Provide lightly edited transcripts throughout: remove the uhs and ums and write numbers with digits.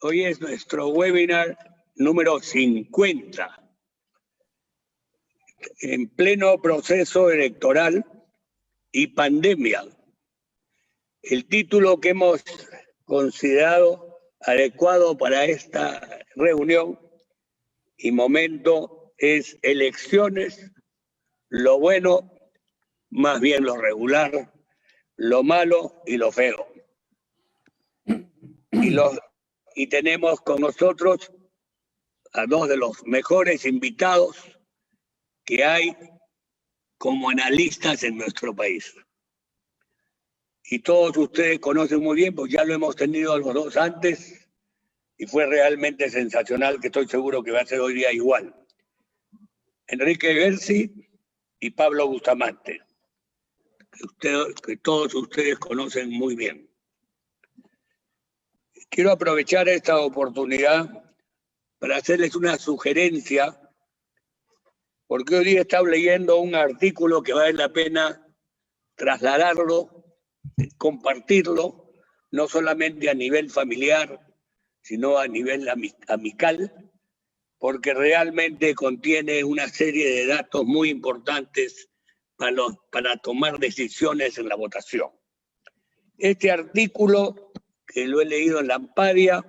Hoy es nuestro webinar número 50. En pleno proceso electoral y pandemia. El título que hemos considerado adecuado para esta reunión y momento es Elecciones, lo bueno, más bien lo regular, lo malo y lo feo. Y tenemos con nosotros a dos de los mejores invitados que hay como analistas en nuestro país. Y todos ustedes conocen muy bien, pues ya lo hemos tenido los dos antes y fue realmente sensacional, que estoy seguro que va a ser hoy día igual. Enrique Gersi y Pablo Bustamante, que todos ustedes conocen muy bien. Quiero aprovechar esta oportunidad para hacerles una sugerencia, porque hoy día estaba leyendo un artículo que vale la pena trasladarlo, compartirlo, no solamente a nivel familiar, sino a nivel amical, porque realmente contiene una serie de datos muy importantes para tomar decisiones en la votación. Este artículo, que lo he leído en la Amparia,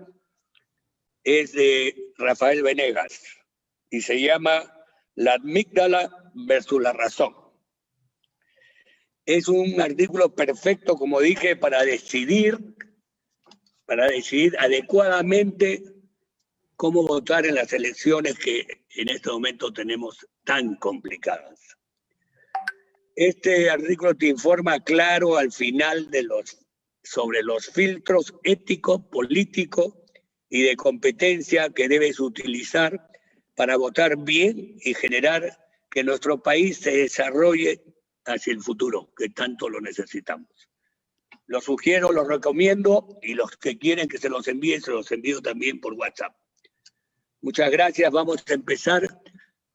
es de Rafael Venegas y se llama La amígdala versus la razón. Es un artículo perfecto, como dije, para decidir adecuadamente cómo votar en las elecciones que en este momento tenemos tan complicadas. Este artículo te informa claro al final sobre los filtros éticos, políticos y de competencia que debes utilizar para votar bien y generar que nuestro país se desarrolle hacia el futuro, que tanto lo necesitamos. Lo sugiero, lo recomiendo, y los que quieren que se los envío también por WhatsApp. Muchas gracias. Vamos a empezar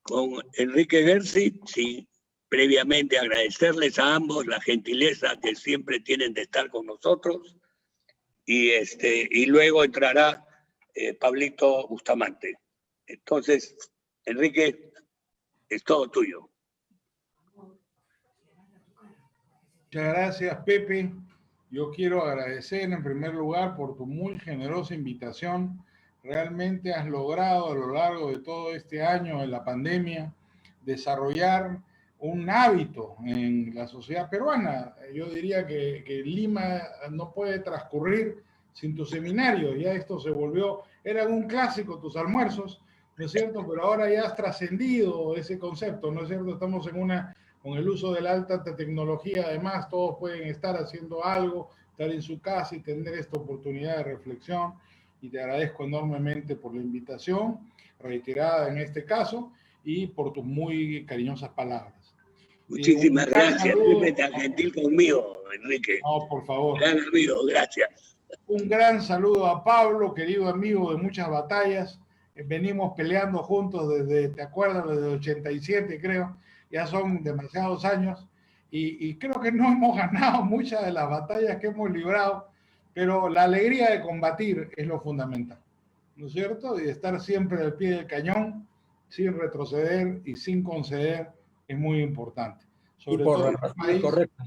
con Enrique Gersi, sí, previamente agradecerles a ambos la gentileza que siempre tienen de estar con nosotros, y luego entrará Pablito Bustamante. Entonces, Enrique, es todo tuyo. Muchas gracias, Pepe. Yo quiero agradecer en primer lugar por tu muy generosa invitación. Realmente has logrado a lo largo de todo este año de la pandemia desarrollar un hábito en la sociedad peruana. Yo diría que Lima no puede transcurrir sin tu seminario. Ya esto se volvió, era un clásico tus almuerzos, ¿no es cierto? Pero ahora ya has trascendido ese concepto, ¿no es cierto? Estamos con el uso de la alta tecnología, además, todos pueden estar haciendo algo, estar en su casa y tener esta oportunidad de reflexión. Y te agradezco enormemente por la invitación, reiterada en este caso, y por tus muy cariñosas palabras. Muchísimas gracias, siempre tan gentil conmigo, Enrique. No, por favor. Gran amigo, gracias. Un gran saludo a Pablo, querido amigo de muchas batallas. Venimos peleando juntos desde, ¿te acuerdas? Desde el 87, creo. Ya son demasiados años. Y creo que no hemos ganado muchas de las batallas que hemos librado, pero la alegría de combatir es lo fundamental, ¿no es cierto? Y de estar siempre al pie del cañón, sin retroceder y sin conceder, es muy importante. Sobre todo en un país, correcto,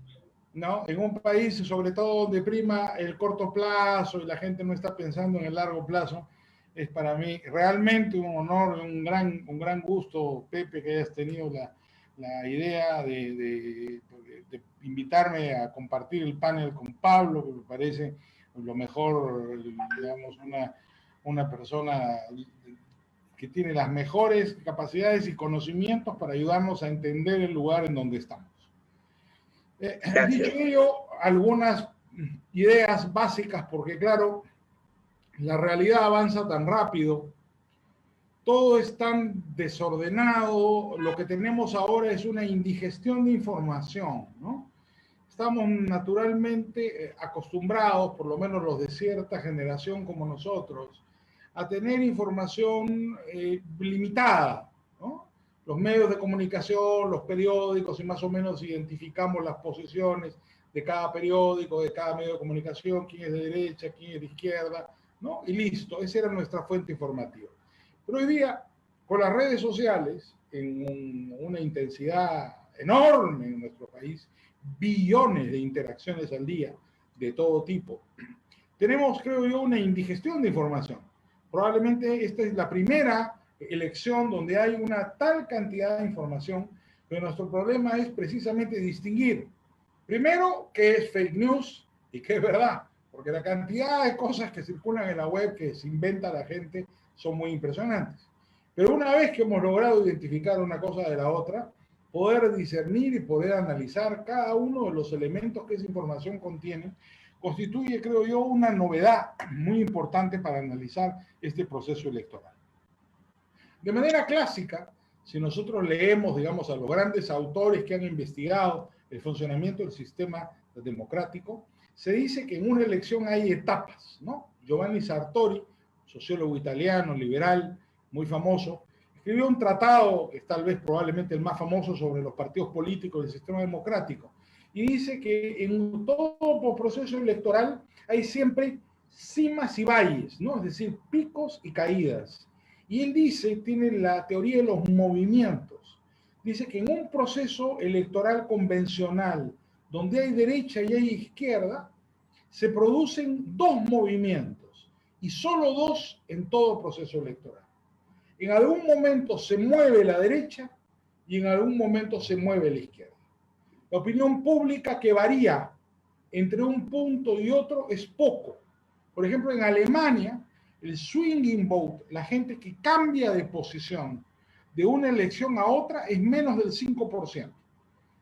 ¿no? En un país, sobre todo donde prima el corto plazo y la gente no está pensando en el largo plazo, es para mí realmente un honor, un gran gusto, Pepe, que hayas tenido la idea de invitarme a compartir el panel con Pablo, que me parece lo mejor, digamos, una persona que tiene las mejores capacidades y conocimientos para ayudarnos a entender el lugar en donde estamos. Dicho ello, algunas ideas básicas, porque claro, la realidad avanza tan rápido, todo es tan desordenado, lo que tenemos ahora es una indigestión de información, ¿no? Estamos naturalmente acostumbrados, por lo menos los de cierta generación como nosotros, a tener información limitada, ¿no? Los medios de comunicación, los periódicos, y más o menos identificamos las posiciones de cada periódico, de cada medio de comunicación, quién es de derecha, quién es de izquierda, ¿no? Y listo, esa era nuestra fuente informativa. Pero hoy día, con las redes sociales, en una intensidad enorme en nuestro país, billones de interacciones al día, de todo tipo, tenemos, creo yo, una indigestión de información. Probablemente esta es la primera elección donde hay una tal cantidad de información, pero nuestro problema es precisamente distinguir, primero, qué es fake news y qué es verdad, porque la cantidad de cosas que circulan en la web que se inventa la gente son muy impresionantes. Pero una vez que hemos logrado identificar una cosa de la otra, poder discernir y poder analizar cada uno de los elementos que esa información contiene, constituye, creo yo, una novedad muy importante para analizar este proceso electoral. De manera clásica, si nosotros leemos, digamos, a los grandes autores que han investigado el funcionamiento del sistema democrático, se dice que en una elección hay etapas, ¿no? Giovanni Sartori, sociólogo italiano, liberal, muy famoso, escribió un tratado, que es tal vez probablemente el más famoso, sobre los partidos políticos del sistema democrático, y dice que en todo proceso electoral hay siempre cimas y valles, ¿no? Es decir, picos y caídas. Y él dice, tiene la teoría de los movimientos. Dice que en un proceso electoral convencional, donde hay derecha y hay izquierda, se producen dos movimientos, y solo dos en todo proceso electoral. En algún momento se mueve la derecha y en algún momento se mueve la izquierda. La opinión pública que varía entre un punto y otro es poco. Por ejemplo, en Alemania, el swinging vote, la gente que cambia de posición de una elección a otra, es menos del 5%. Es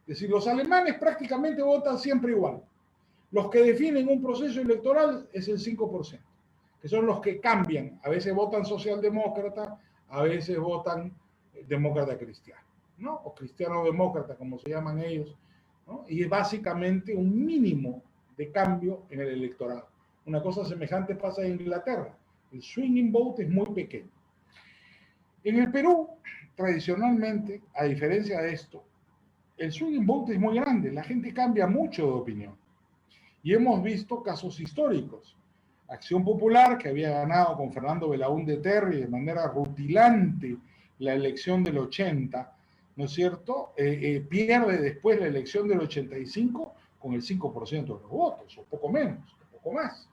decir, los alemanes prácticamente votan siempre igual. Los que definen un proceso electoral es el 5%, que son los que cambian. A veces votan socialdemócrata, a veces votan demócrata cristiano, ¿no? O cristiano-demócrata, como se llaman ellos, ¿no? Y es básicamente un mínimo de cambio en el electorado. Una cosa semejante pasa en Inglaterra. El swinging vote es muy pequeño. En el Perú, tradicionalmente, a diferencia de esto, el swinging vote es muy grande. La gente cambia mucho de opinión. Y hemos visto casos históricos. Acción Popular, que había ganado con Fernando Belaúnde Terry de manera rutilante la elección del 80, ¿no es cierto? Pierde después la elección del 85 con el 5% de los votos, o poco menos, o poco más,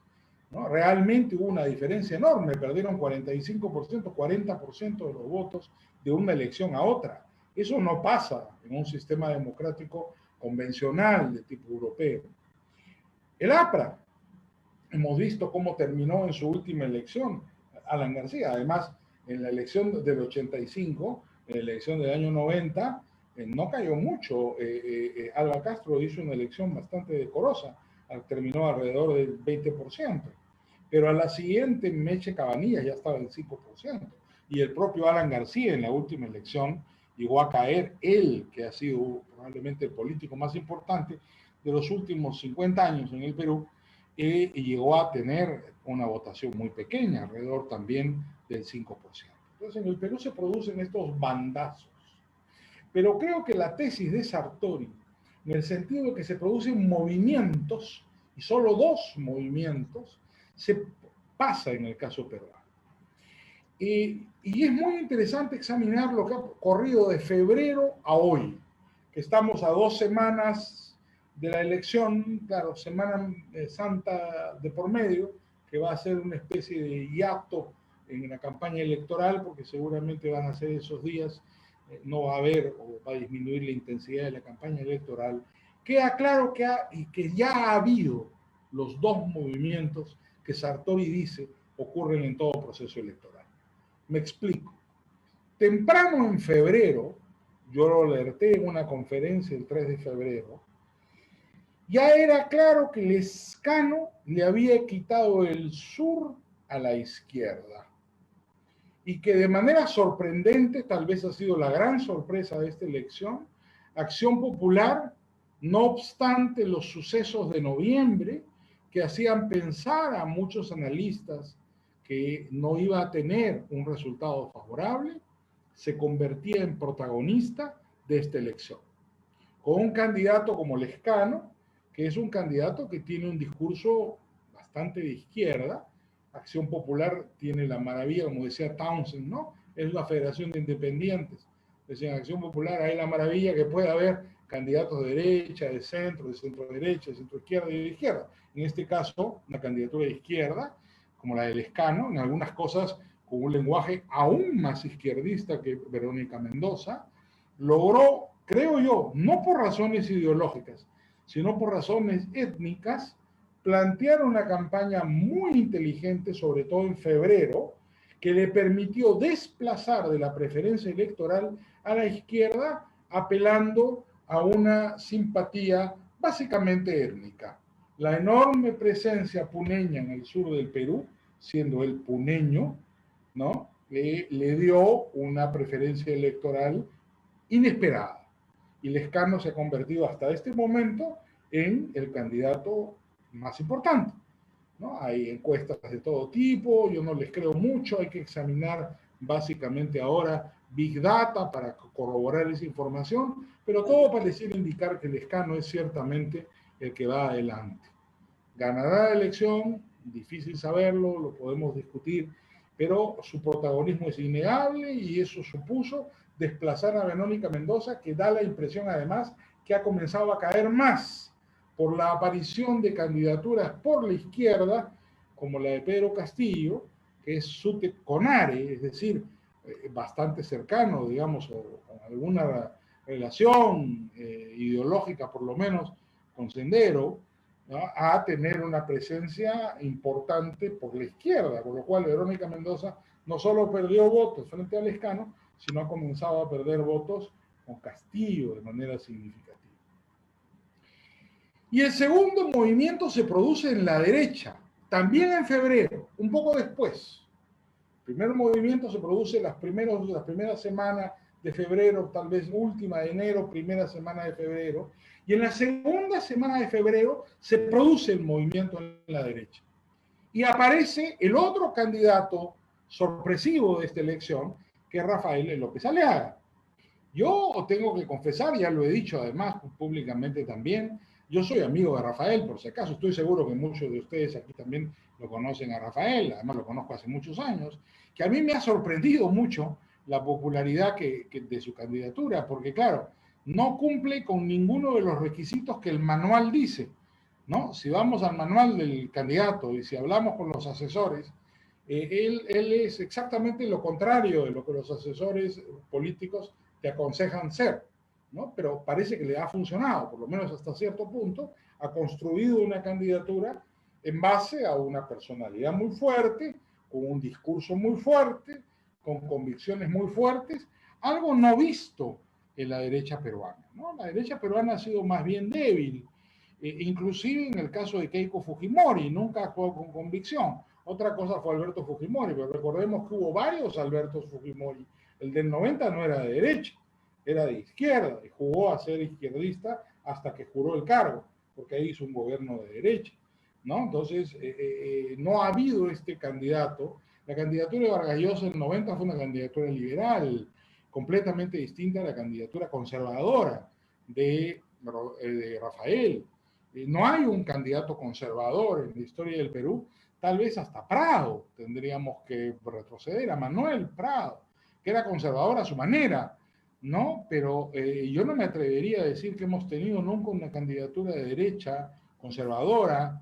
¿no? Realmente hubo una diferencia enorme, perdieron 45%, 40% de los votos de una elección a otra. Eso no pasa en un sistema democrático convencional de tipo europeo. El APRA, hemos visto cómo terminó en su última elección, Alan García. Además, en la elección del 85, en la elección del año 90, no cayó mucho. Alba Castro hizo una elección bastante decorosa, terminó alrededor del 20%. Pero a la siguiente, Meche Cabanillas ya estaba en 5%. Y el propio Alan García en la última elección llegó a caer, él, que ha sido probablemente el político más importante de los últimos 50 años en el Perú, y llegó a tener una votación muy pequeña, alrededor también del 5%. Entonces en el Perú se producen estos bandazos. Pero creo que la tesis de Sartori, en el sentido de que se producen movimientos, y solo dos movimientos, se pasa en el caso peruano. Y es muy interesante examinar lo que ha ocurrido de febrero a hoy, que estamos a 2 semanas de la elección, claro, Semana Santa de por medio, que va a ser una especie de hiato en la campaña electoral, porque seguramente van a ser esos días, no va a haber o va a disminuir la intensidad de la campaña electoral. Queda claro que ya ha habido los dos movimientos que Sartori dice ocurren en todo proceso electoral. Me explico. Temprano en febrero, yo lo alerté en una conferencia el 3 de febrero, ya era claro que Lezcano le había quitado el sur a la izquierda y que de manera sorprendente, tal vez ha sido la gran sorpresa de esta elección, Acción Popular, no obstante los sucesos de noviembre que hacían pensar a muchos analistas que no iba a tener un resultado favorable, se convertía en protagonista de esta elección. Con un candidato como Lezcano, que es un candidato que tiene un discurso bastante de izquierda, Acción Popular tiene la maravilla, como decía Townsend, ¿no? Es una federación de independientes. Decía, en Acción Popular hay la maravilla que puede haber candidatos de derecha, de centro derecha, de centro izquierda y de izquierda. En este caso, una candidatura de izquierda, como la del Lescano, en algunas cosas con un lenguaje aún más izquierdista que Verónica Mendoza, logró, creo yo, no por razones ideológicas, sino por razones étnicas, plantear una campaña muy inteligente, sobre todo en febrero, que le permitió desplazar de la preferencia electoral a la izquierda, apelando a una simpatía básicamente étnica. La enorme presencia puneña en el sur del Perú, siendo el puneño, ¿no? Le dio una preferencia electoral inesperada. Y Lescano se ha convertido hasta este momento en el candidato más importante, ¿no? Hay encuestas de todo tipo, yo no les creo mucho, hay que examinar básicamente ahora Big Data para corroborar esa información, pero todo pareciera indicar que Lescano es ciertamente el que va adelante. ¿Ganará la elección? Difícil saberlo, lo podemos discutir, pero su protagonismo es innegable y eso supuso desplazar a Verónica Mendoza, que da la impresión además que ha comenzado a caer más por la aparición de candidaturas por la izquierda, como la de Pedro Castillo, que es Sute Conare, es decir, bastante cercano, digamos, o con alguna relación ideológica por lo menos con Sendero, ¿no? A tener una presencia importante por la izquierda, con lo cual Verónica Mendoza no solo perdió votos frente a Lescano, sino ha comenzado a perder votos con Castillo de manera significativa. Y el segundo movimiento se produce en la derecha, también en febrero, un poco después. El primer movimiento se produce las primeras semanas de febrero, tal vez última de enero, primera semana de febrero, y en la segunda semana de febrero se produce el movimiento en la derecha. Y aparece el otro candidato sorpresivo de esta elección, que es Rafael López Aliaga. Yo tengo que confesar, ya lo he dicho además públicamente también, yo soy amigo de Rafael, por si acaso, estoy seguro que muchos de ustedes aquí también lo conocen a Rafael, además lo conozco hace muchos años, que a mí me ha sorprendido mucho la popularidad de su candidatura, porque claro, no cumple con ninguno de los requisitos que el manual dice, ¿no? Si vamos al manual del candidato y si hablamos con los asesores, él es exactamente lo contrario de lo que los asesores políticos te aconsejan ser, ¿no? Pero parece que le ha funcionado, por lo menos hasta cierto punto, ha construido una candidatura en base a una personalidad muy fuerte, con un discurso muy fuerte, con convicciones muy fuertes, algo no visto en la derecha peruana, ¿no? La derecha peruana ha sido más bien débil, inclusive en el caso de Keiko Fujimori, nunca actuó con convicción. Otra cosa fue Alberto Fujimori, pero recordemos que hubo varios Albertos Fujimori. El del 90 no era de derecha, era de izquierda, y jugó a ser izquierdista hasta que juró el cargo, porque ahí hizo un gobierno de derecha, ¿no? Entonces, no ha habido este candidato. La candidatura de Vargas Llosa en el 90 fue una candidatura liberal, completamente distinta a la candidatura conservadora de Rafael. No hay un candidato conservador en la historia del Perú, tal vez hasta Prado tendríamos que retroceder, a Manuel Prado, que era conservador a su manera, ¿no? Pero yo no me atrevería a decir que hemos tenido nunca una candidatura de derecha conservadora,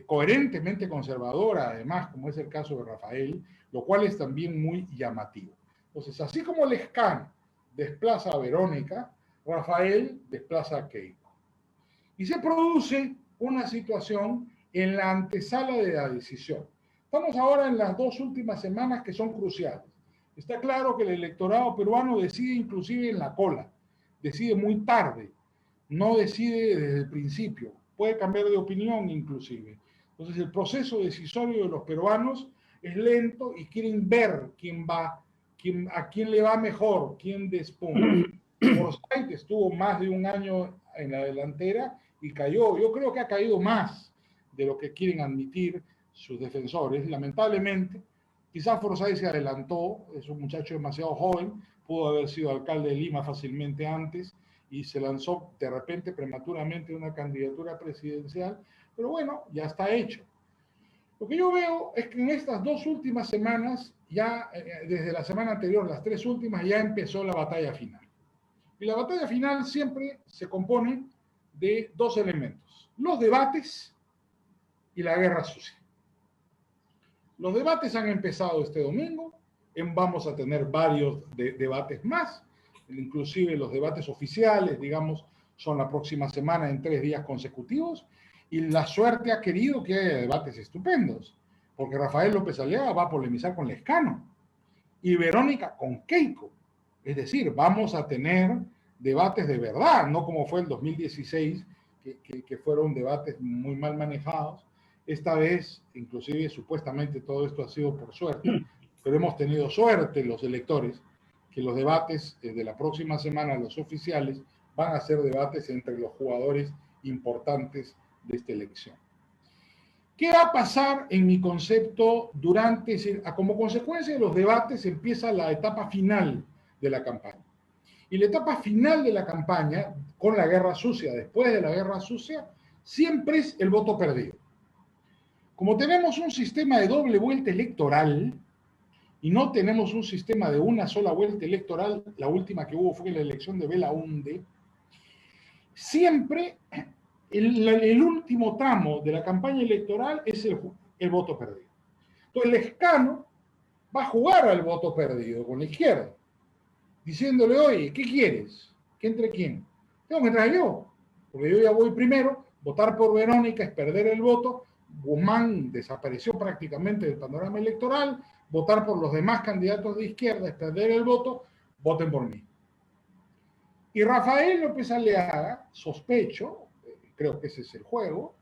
coherentemente conservadora, además, como es el caso de Rafael, lo cual es también muy llamativo. Entonces, así como Lescano desplaza a Verónica, Rafael desplaza a Keiko. Y se produce una situación en la antesala de la decisión. Estamos ahora en las dos últimas semanas que son cruciales. Está claro que el electorado peruano decide inclusive en la cola, decide muy tarde, no decide desde el principio, puede cambiar de opinión inclusive. Entonces el proceso decisorio de los peruanos es lento y quieren ver quién va, a quién le va mejor, quién despunta. Forsyth estuvo más de un año en la delantera y cayó. Yo creo que ha caído más de lo que quieren admitir sus defensores. Lamentablemente, quizás Forsyth se adelantó, es un muchacho demasiado joven, pudo haber sido alcalde de Lima fácilmente antes y se lanzó de repente prematuramente una candidatura presidencial, pero bueno, ya está hecho. Lo que yo veo es que en estas 2 últimas semanas, ya desde la semana anterior, las 3 últimas, ya empezó la batalla final. Y la batalla final siempre se compone de 2 elementos: los debates y la guerra sucia. Los debates han empezado este domingo, vamos a tener varios debates más, inclusive los debates oficiales, digamos, son la próxima semana en 3 días consecutivos, y la suerte ha querido que haya debates estupendos, porque Rafael López Aliaga va a polemizar con Lescano y Verónica con Keiko. Es decir, vamos a tener debates de verdad, no como fue el 2016, que fueron debates muy mal manejados. Esta vez, inclusive, supuestamente todo esto ha sido por suerte, pero hemos tenido suerte los electores, que los debates de la próxima semana, los oficiales, van a ser debates entre los jugadores importantes de esta elección. ¿Qué va a pasar en mi concepto durante, como consecuencia de los debates empieza la etapa final de la campaña? Y la etapa final de la campaña, con la guerra sucia, después de la guerra sucia, siempre es el voto perdido. Como tenemos un sistema de doble vuelta electoral y no tenemos un sistema de una sola vuelta electoral, la última que hubo fue la elección de Belaunde, siempre el último tramo de la campaña electoral es el voto perdido. Entonces Lescano va a jugar al voto perdido con la izquierda, diciéndole: oye, ¿qué quieres? ¿Que entre quién? Tengo que entrar yo, porque yo ya voy primero. Votar por Verónica es perder el voto. Guzmán desapareció prácticamente del panorama electoral. Votar por los demás candidatos de izquierda es perder el voto. Voten por mí. Y Rafael López Aliaga, sospecho, creo que ese es el juego,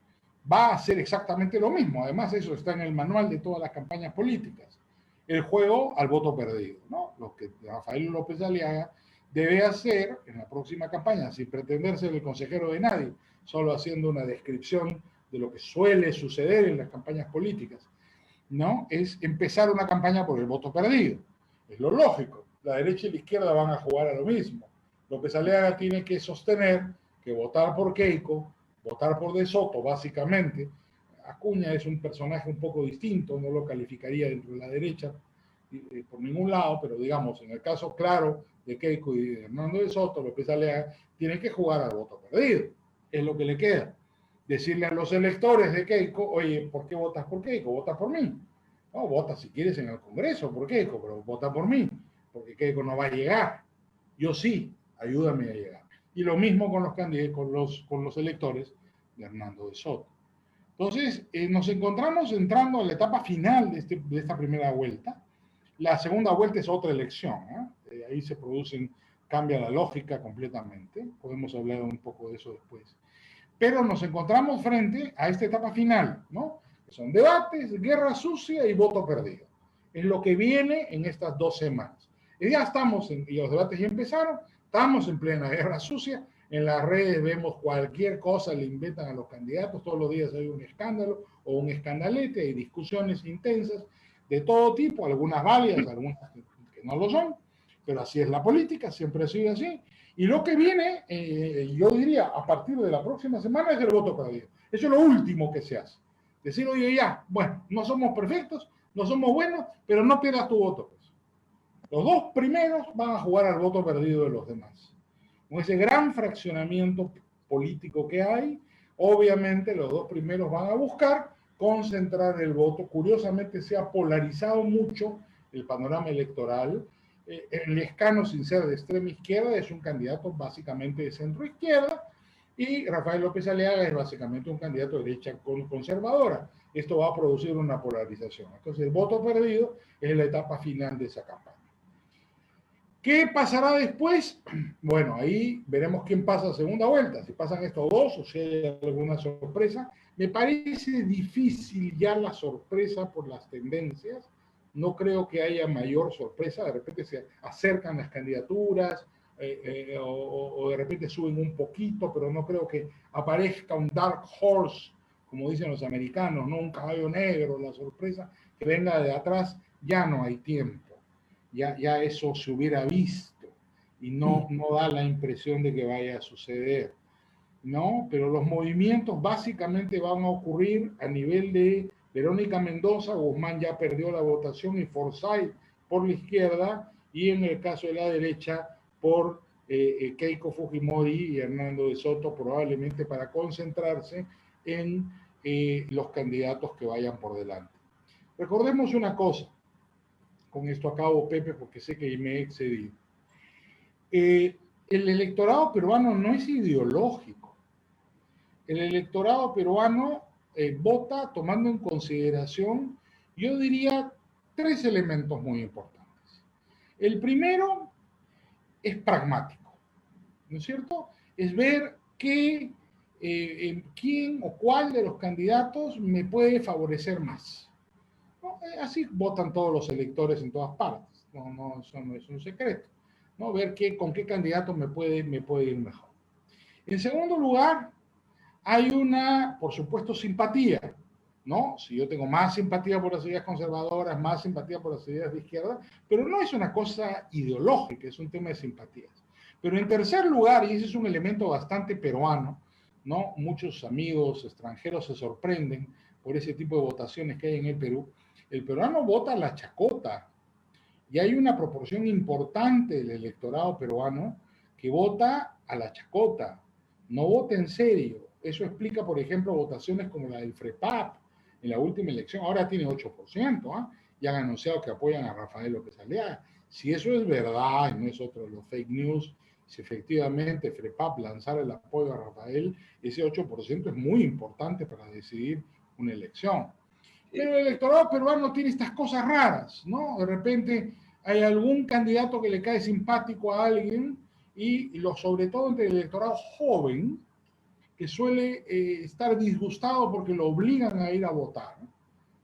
va a hacer exactamente lo mismo. Además, eso está en el manual de todas las campañas políticas. El juego al voto perdido, ¿no? Lo que Rafael López Aliaga debe hacer en la próxima campaña, sin pretender ser el consejero de nadie, solo haciendo una descripción de lo que suele suceder en las campañas políticas, ¿no? Es empezar una campaña por el voto perdido. Es lo lógico. La derecha y la izquierda van a jugar a lo mismo. López Aliaga tiene que sostener que votar por Keiko, votar por De Soto, básicamente. Acuña es un personaje un poco distinto, no lo calificaría dentro de la derecha por ningún lado, pero digamos, en el caso claro de Keiko y de Hernando De Soto, López Aliaga tiene que jugar al voto perdido. Es lo que le queda. Decirle a los electores de Keiko: oye, ¿por qué votas por Keiko? Vota por mí. No, vota si quieres en el Congreso por Keiko, pero vota por mí, porque Keiko no va a llegar. Yo sí, ayúdame a llegar. Y lo mismo con los candidatos, con los electores de Hernando De Soto. Entonces, nos encontramos entrando a la etapa final de esta primera vuelta. La segunda vuelta es otra elección, ¿eh? Ahí se cambia la lógica completamente. Podemos hablar un poco de eso después. Pero nos encontramos frente a esta etapa final, ¿no? Que son debates, guerra sucia y voto perdido. Es lo que viene en estas 2 semanas. Y ya estamos, y los debates ya empezaron, estamos en plena guerra sucia. En las redes vemos cualquier cosa, le inventan a los candidatos, todos los días hay un escándalo o un escandalete, hay discusiones intensas de todo tipo, algunas válidas, algunas que no lo son, pero así es la política, siempre ha sido así. Y lo que viene, yo diría, a partir de la próxima semana es el voto perdido. Eso es lo último que se hace. Decir: oye, ya, bueno, no somos perfectos, no somos buenos, pero no pierdas tu voto, pues. Los 2 primeros van a jugar al voto perdido de los demás. Con ese gran fraccionamiento político que hay, obviamente los 2 primeros van a buscar concentrar el voto. Curiosamente se ha polarizado mucho el panorama electoral. El Lescano, sin ser de extrema izquierda, es un candidato básicamente de centro izquierda, y Rafael López Aliaga es básicamente un candidato de derecha conservadora. Esto va a producir una polarización. Entonces el voto perdido es la etapa final de esa campaña. ¿Qué pasará después? Bueno, ahí veremos quién pasa a segunda vuelta, si pasan estos 2 o si hay alguna sorpresa. Me parece difícil ya la sorpresa por las tendencias. No creo que haya mayor sorpresa. De repente se acercan las candidaturas o de repente suben un poquito, pero no creo que aparezca un dark horse, como dicen los americanos, no un caballo negro, la sorpresa que venga de atrás. Ya no hay tiempo. Ya eso se hubiera visto y no da la impresión de que vaya a suceder, ¿no? Pero los movimientos básicamente van a ocurrir a nivel de Verónica Mendoza, Guzmán ya perdió la votación y Forsyth por la izquierda, y en el caso de la derecha por Keiko Fujimori y Hernando de Soto, probablemente para concentrarse en los candidatos que vayan por delante. Recordemos una cosa, con esto acabo, Pepe, porque sé que me he excedido. El electorado peruano no es ideológico. El electorado peruano vota tomando en consideración, yo diría, tres elementos muy importantes. El primero es pragmático, ¿no es cierto? Es ver quién o cuál de los candidatos me puede favorecer más. ¿No? Así votan todos los electores en todas partes. Eso no es un secreto. ¿No? Ver con qué candidato me puede ir mejor. En segundo lugar, hay por supuesto, simpatía, ¿no? Si yo tengo más simpatía por las ideas conservadoras, más simpatía por las ideas de izquierda, pero no es una cosa ideológica, es un tema de simpatías. Pero en tercer lugar, y ese es un elemento bastante peruano, ¿no? Muchos amigos extranjeros se sorprenden por ese tipo de votaciones que hay en el Perú. El peruano vota a la chacota, y hay una proporción importante del electorado peruano que vota a la chacota, no vota en serio. Eso explica, por ejemplo, votaciones como la del FREPAP en la última elección. Ahora tiene 8%, ¿eh? Y han anunciado que apoyan a Rafael López Aliaga. Si eso es verdad y no es otro de los fake news, si efectivamente FREPAP lanzara el apoyo a Rafael, ese 8% es muy importante para decidir una elección. Pero el electorado peruano tiene estas cosas raras, ¿no? De repente hay algún candidato que le cae simpático a alguien y sobre todo entre el electorado joven, que suele estar disgustado porque lo obligan a ir a votar.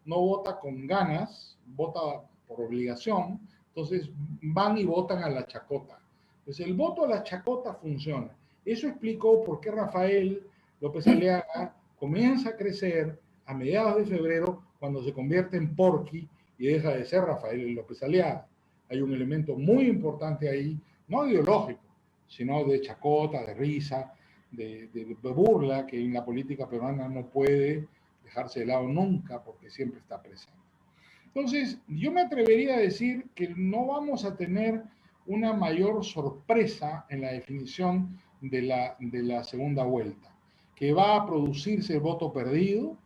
No vota con ganas, vota por obligación, entonces van y votan a la chacota. Entonces el voto a la chacota funciona. Eso explicó por qué Rafael López Aliaga comienza a crecer a mediados de febrero cuando se convierte en Porky y deja de ser Rafael López Aliaga. Hay un elemento muy importante ahí, no ideológico, sino de chacota, de risa, de burla, que en la política peruana no puede dejarse de lado nunca porque siempre está presente. Entonces, yo me atrevería a decir que no vamos a tener una mayor sorpresa en la definición de la segunda vuelta, que va a producirse el voto perdido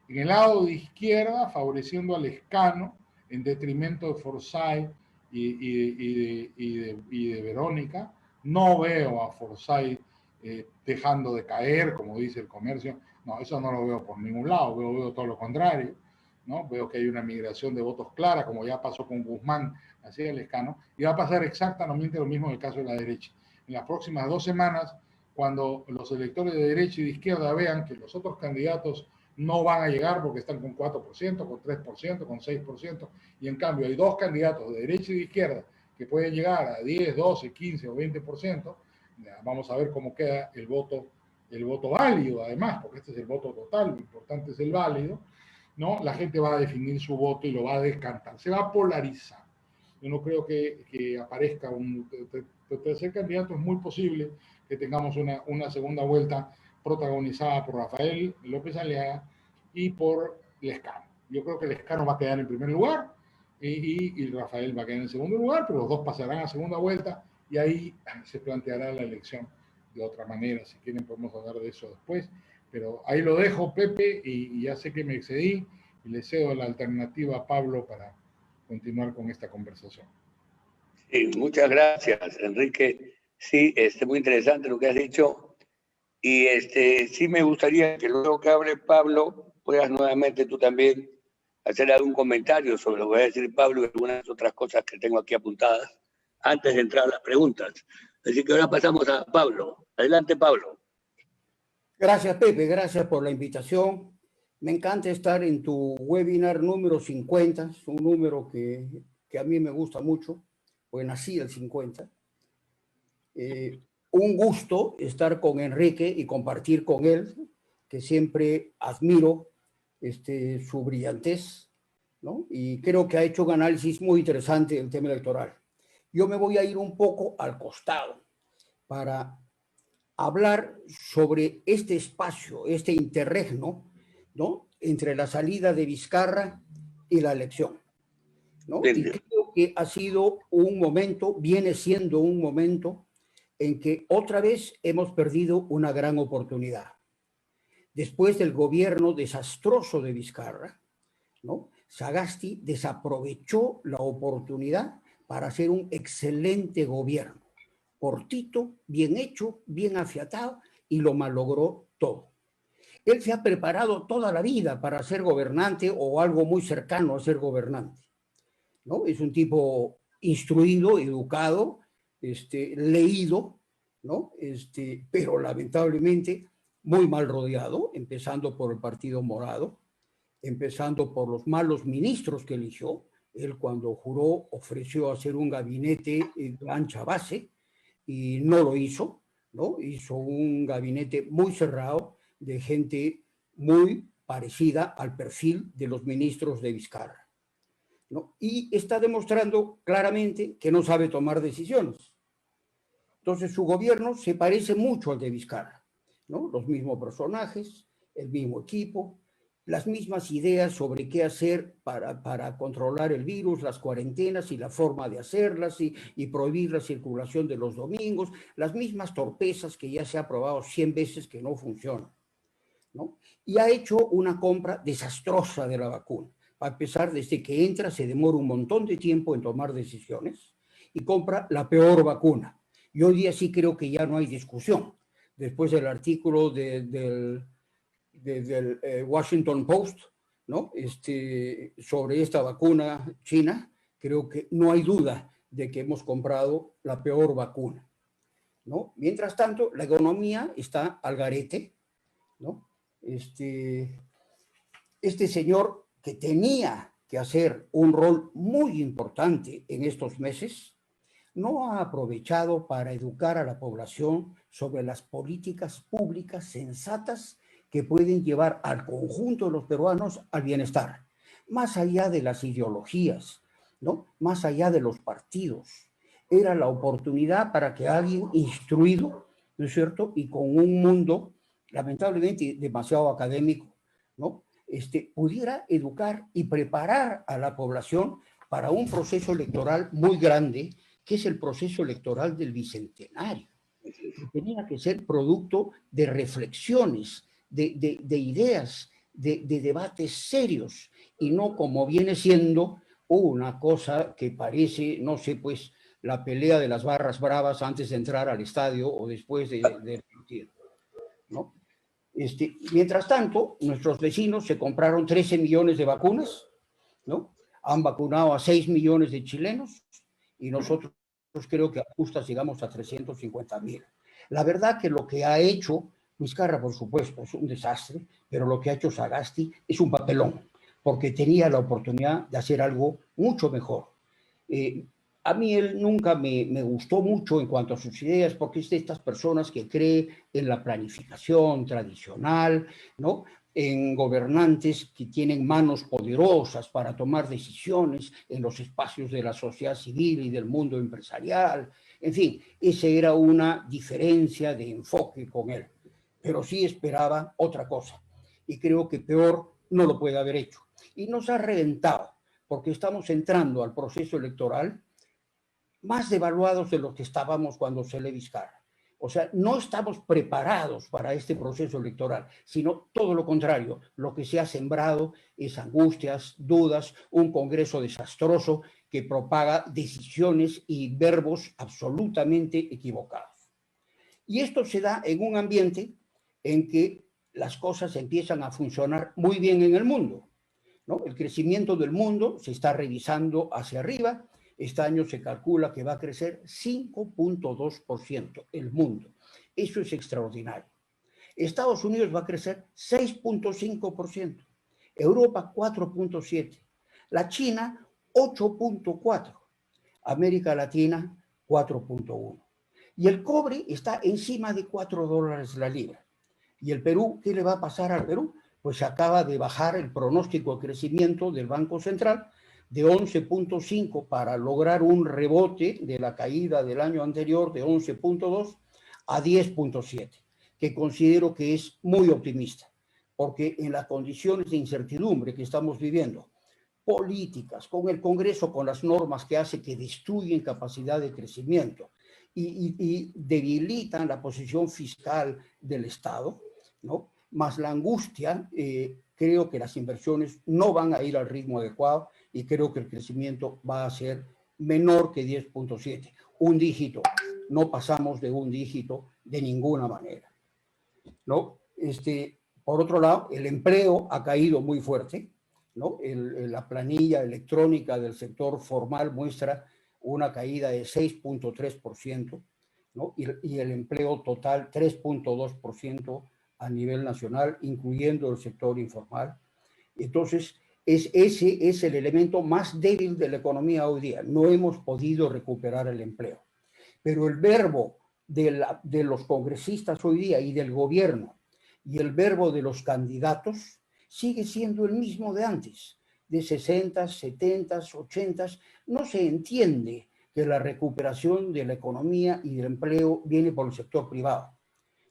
en el lado de izquierda, favoreciendo al Lescano en detrimento de Forsyth y de Verónica. No veo a Forsyth dejando de caer, como dice el comercio. No, eso no lo veo por ningún lado, veo todo lo contrario, ¿no? Veo que hay una migración de votos clara, como ya pasó con Guzmán hacia el Lescano, y va a pasar exactamente lo mismo en el caso de la derecha. En las próximas 2 semanas, cuando los electores de derecha y de izquierda vean que los otros candidatos no van a llegar porque están con 4%, con 3%, con 6%, y en cambio hay 2 candidatos de derecha y de izquierda que pueden llegar a 10, 12, 15 o 20%, vamos a ver cómo queda el voto válido, además, porque este es el voto total, lo importante es el válido, ¿no? La gente va a definir su voto y lo va a decantar, se va a polarizar. Yo no creo que aparezca un tercer candidato, es muy posible que tengamos una segunda vuelta protagonizada por Rafael López Aliaga y por Lescano. Yo creo que Lescano va a quedar en primer lugar y Rafael va a quedar en segundo lugar, pero los dos pasarán a segunda vuelta y ahí se planteará la elección de otra manera. Si quieren podemos hablar de eso después, pero ahí lo dejo, Pepe, y ya sé que me excedí y le cedo la alternativa a Pablo para continuar con esta conversación. Sí, muchas gracias, Enrique. Sí, muy interesante lo que has dicho. Y sí me gustaría que luego que hable Pablo, puedas nuevamente tú también hacer algún comentario sobre lo que va a decir Pablo y algunas otras cosas que tengo aquí apuntadas antes de entrar a las preguntas. Así que ahora pasamos a Pablo. Adelante, Pablo. Gracias, Pepe. Gracias por la invitación. Me encanta estar en tu webinar número 50. Es un número que a mí me gusta mucho, porque nací el 50. Un gusto estar con Enrique y compartir con él, que siempre admiro su brillantez, ¿no? Y creo que ha hecho un análisis muy interesante del tema electoral. Yo me voy a ir un poco al costado para hablar sobre este espacio, este interregno, ¿no? entre la salida de Vizcarra y la elección, ¿no? Y creo que ha sido un momento, viene siendo un momento en que otra vez hemos perdido una gran oportunidad. Después del gobierno desastroso de Vizcarra, ¿no? Sagasti desaprovechó la oportunidad para hacer un excelente gobierno, cortito, bien hecho, bien afiatado, y lo malogró todo. Él se ha preparado toda la vida para ser gobernante o algo muy cercano a ser gobernante, ¿no? Es un tipo instruido, educado, leído, ¿no? Pero lamentablemente muy mal rodeado, empezando por el Partido Morado, empezando por los malos ministros que eligió. Él, cuando juró, ofreció hacer un gabinete de ancha base y no lo hizo, ¿no? Hizo un gabinete muy cerrado de gente muy parecida al perfil de los ministros de Vizcarra, ¿no? Y está demostrando claramente que no sabe tomar decisiones. Entonces su gobierno se parece mucho al de Vizcarra, ¿no? Los mismos personajes, el mismo equipo, las mismas ideas sobre qué hacer para controlar el virus, las cuarentenas y la forma de hacerlas y prohibir la circulación de los domingos, las mismas torpezas que ya se ha probado 100 veces que no funcionan, ¿no? Y ha hecho una compra desastrosa de la vacuna. Para empezar, desde que entra se demora un montón de tiempo en tomar decisiones y compra la peor vacuna. Y hoy día sí creo que ya no hay discusión. Después del artículo del Washington Post, ¿no? Sobre esta vacuna china, creo que no hay duda de que hemos comprado la peor vacuna, ¿no? Mientras tanto, la economía está al garete, ¿no? Este señor, que tenía que hacer un rol muy importante en estos meses, no ha aprovechado para educar a la población sobre las políticas públicas sensatas que pueden llevar al conjunto de los peruanos al bienestar, más allá de las ideologías, ¿no? Más allá de los partidos. Era la oportunidad para que alguien instruido, ¿no es cierto?, y con un mundo lamentablemente demasiado académico, ¿no?, pudiera educar y preparar a la población para un proceso electoral muy grande, que es el proceso electoral del Bicentenario, que tenía que ser producto de reflexiones, de ideas, de debates serios, y no como viene siendo una cosa que parece, no sé, pues, la pelea de las barras bravas antes de entrar al estadio o después del partido, ¿no? Mientras tanto, nuestros vecinos se compraron 13 millones de vacunas, ¿no? Han vacunado a 6 millones de chilenos y nosotros creo que a justas llegamos a 350,000. La verdad que lo que ha hecho Vizcarra, por supuesto, es un desastre, pero lo que ha hecho Sagasti es un papelón, porque tenía la oportunidad de hacer algo mucho mejor. A mí él nunca me gustó mucho en cuanto a sus ideas, porque es de estas personas que cree en la planificación tradicional, ¿no?, en gobernantes que tienen manos poderosas para tomar decisiones en los espacios de la sociedad civil y del mundo empresarial. En fin, esa era una diferencia de enfoque con él. Pero sí esperaba otra cosa. Y creo que peor no lo puede haber hecho. Y nos ha reventado, porque estamos entrando al proceso electoral más devaluados de lo que estábamos cuando se le Vizcarra. O sea, no estamos preparados para este proceso electoral, sino todo lo contrario. Lo que se ha sembrado es angustias, dudas, un Congreso desastroso que propaga decisiones y verbos absolutamente equivocados. Y esto se da en un ambiente en que las cosas empiezan a funcionar muy bien en el mundo, ¿no? El crecimiento del mundo se está revisando hacia arriba. Este año se calcula que va a crecer 5.2% el mundo. Eso es extraordinario. Estados Unidos va a crecer 6.5%, Europa 4.7%, la China 8.4%, América Latina 4.1%. Y el cobre está encima de $4 la libra. ¿Y el Perú? ¿Qué le va a pasar al Perú? Pues se acaba de bajar el pronóstico de crecimiento del Banco Central de 11.5 para lograr un rebote de la caída del año anterior de 11.2 a 10.7, que considero que es muy optimista, porque en las condiciones de incertidumbre que estamos viviendo, políticas, con el Congreso, con las normas que hace que destruyen capacidad de crecimiento y debilitan la posición fiscal del Estado, ¿no? Más la angustia, creo que las inversiones no van a ir al ritmo adecuado y creo que el crecimiento va a ser menor que 10.7. Un dígito, no pasamos de un dígito de ninguna manera, ¿no? Por otro lado, el empleo ha caído muy fuerte, ¿no? La planilla electrónica del sector formal muestra una caída de 6.3%, ¿no? Y el empleo total 3.2% a nivel nacional, incluyendo el sector informal. Entonces, ese es el elemento más débil de la economía hoy día. No hemos podido recuperar el empleo. Pero el verbo de los congresistas hoy día y del gobierno y el verbo de los candidatos sigue siendo el mismo de antes, de 60, 70, 80. No se entiende que la recuperación de la economía y del empleo viene por el sector privado,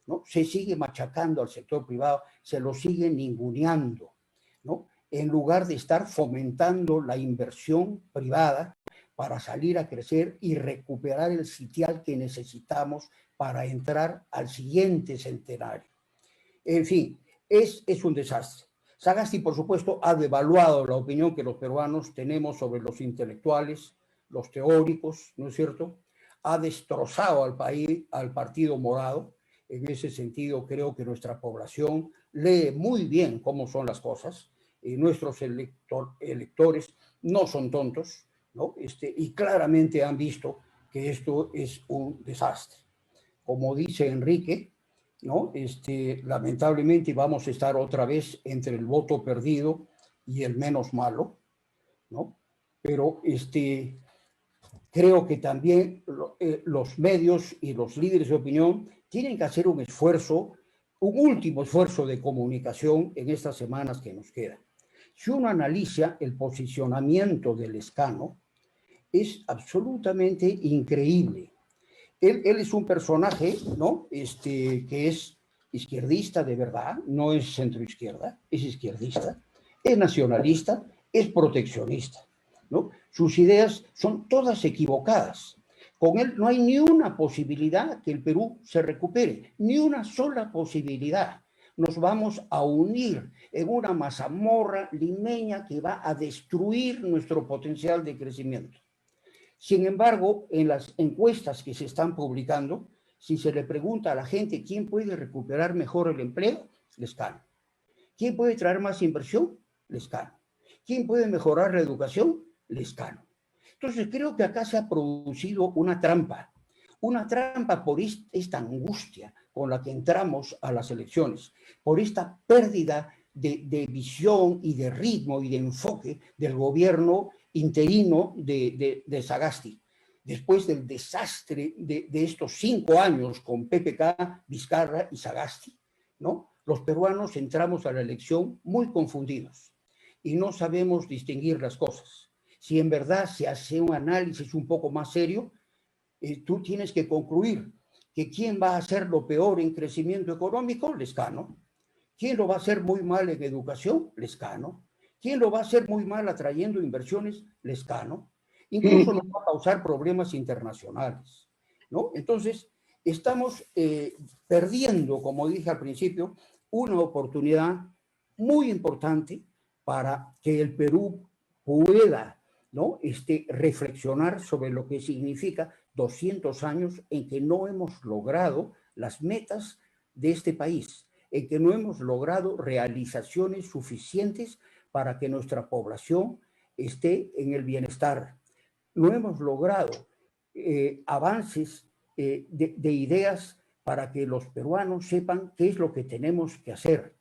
¿no? Se sigue machacando al sector privado, se lo sigue ninguneando, ¿no? En lugar de estar fomentando la inversión privada para salir a crecer y recuperar el sitial que necesitamos para entrar al siguiente centenario. En fin, es un desastre. Sagasti, por supuesto, ha devaluado la opinión que los peruanos tenemos sobre los intelectuales, los teóricos, ¿no es cierto? Ha destrozado al país, al Partido Morado. En ese sentido, creo que nuestra población lee muy bien cómo son las cosas. Nuestros electores no son tontos, ¿no? Y claramente han visto que esto es un desastre. Como dice Enrique, ¿no? Lamentablemente vamos a estar otra vez entre el voto perdido y el menos malo, ¿no? Pero creo que también los medios y los líderes de opinión tienen que hacer un esfuerzo, un último esfuerzo de comunicación en estas semanas que nos quedan. Si uno analiza el posicionamiento del Lescano, es absolutamente increíble. Él es un personaje, ¿no? Que es izquierdista de verdad, no es centroizquierda, es izquierdista, es nacionalista, es proteccionista, ¿no? Sus ideas son todas equivocadas. Con él no hay ni una posibilidad que el Perú se recupere, ni una sola posibilidad. Nos vamos a unir en una mazamorra limeña que va a destruir nuestro potencial de crecimiento. Sin embargo, en las encuestas que se están publicando, si se le pregunta a la gente quién puede recuperar mejor el empleo, Lescano. ¿Quién puede traer más inversión? Lescano. ¿Quién puede mejorar la educación? Lescano. Entonces, creo que acá se ha producido una trampa por esta angustia con la que entramos a las elecciones, por esta pérdida de visión y de ritmo y de enfoque del gobierno interino de Sagasti. Después del desastre de estos 5 años con PPK, Vizcarra y Sagasti, ¿no? Los peruanos entramos a la elección muy confundidos y no sabemos distinguir las cosas. Si en verdad se hace un análisis un poco más serio, tú tienes que concluir que quién va a hacer lo peor en crecimiento económico, Lescano. ¿Quién lo va a hacer muy mal en educación? Lescano. ¿Quién lo va a hacer muy mal atrayendo inversiones? Lescano. Incluso nos va a causar problemas internacionales, ¿no? Entonces, estamos perdiendo, como dije al principio, una oportunidad muy importante para que el Perú pueda, ¿no? Reflexionar sobre lo que significa 200 años en que no hemos logrado las metas de este país, en que no hemos logrado realizaciones suficientes para que nuestra población esté en el bienestar. No hemos logrado avances de ideas para que los peruanos sepan qué es lo que tenemos que hacer.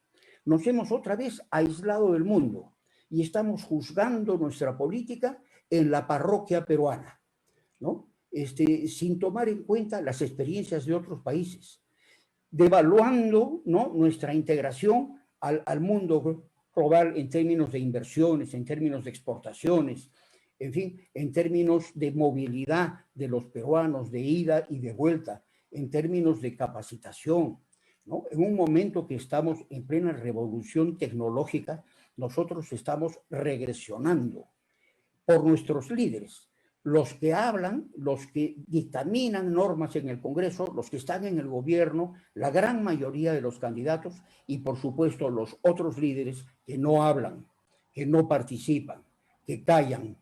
Nos hemos otra vez aislado del mundo y estamos juzgando nuestra política en la parroquia peruana, ¿no? Sin tomar en cuenta las experiencias de otros países, devaluando, ¿no?, nuestra integración al mundo global en términos de inversiones, en términos de exportaciones, en fin, en términos de movilidad de los peruanos, de ida y de vuelta, en términos de capacitación, ¿no? En un momento que estamos en plena revolución tecnológica, nosotros estamos regresionando por nuestros líderes, los que hablan, los que dictaminan normas en el Congreso, los que están en el gobierno, la gran mayoría de los candidatos y, por supuesto, los otros líderes que no hablan, que no participan, que callan,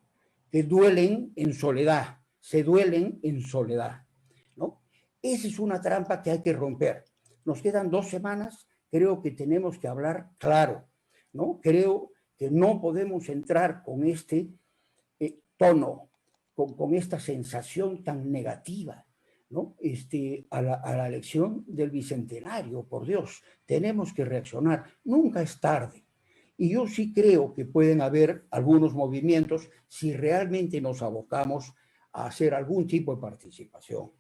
que duelen en soledad, se duelen en soledad, ¿no? Esa es una trampa que hay que romper. Nos quedan 2 semanas, creo que tenemos que hablar claro, ¿no? Creo que no podemos entrar con este tono, con esta sensación tan negativa, ¿no? A la elección del Bicentenario, por Dios, tenemos que reaccionar, nunca es tarde. Y yo sí creo que pueden haber algunos movimientos si realmente nos abocamos a hacer algún tipo de participación.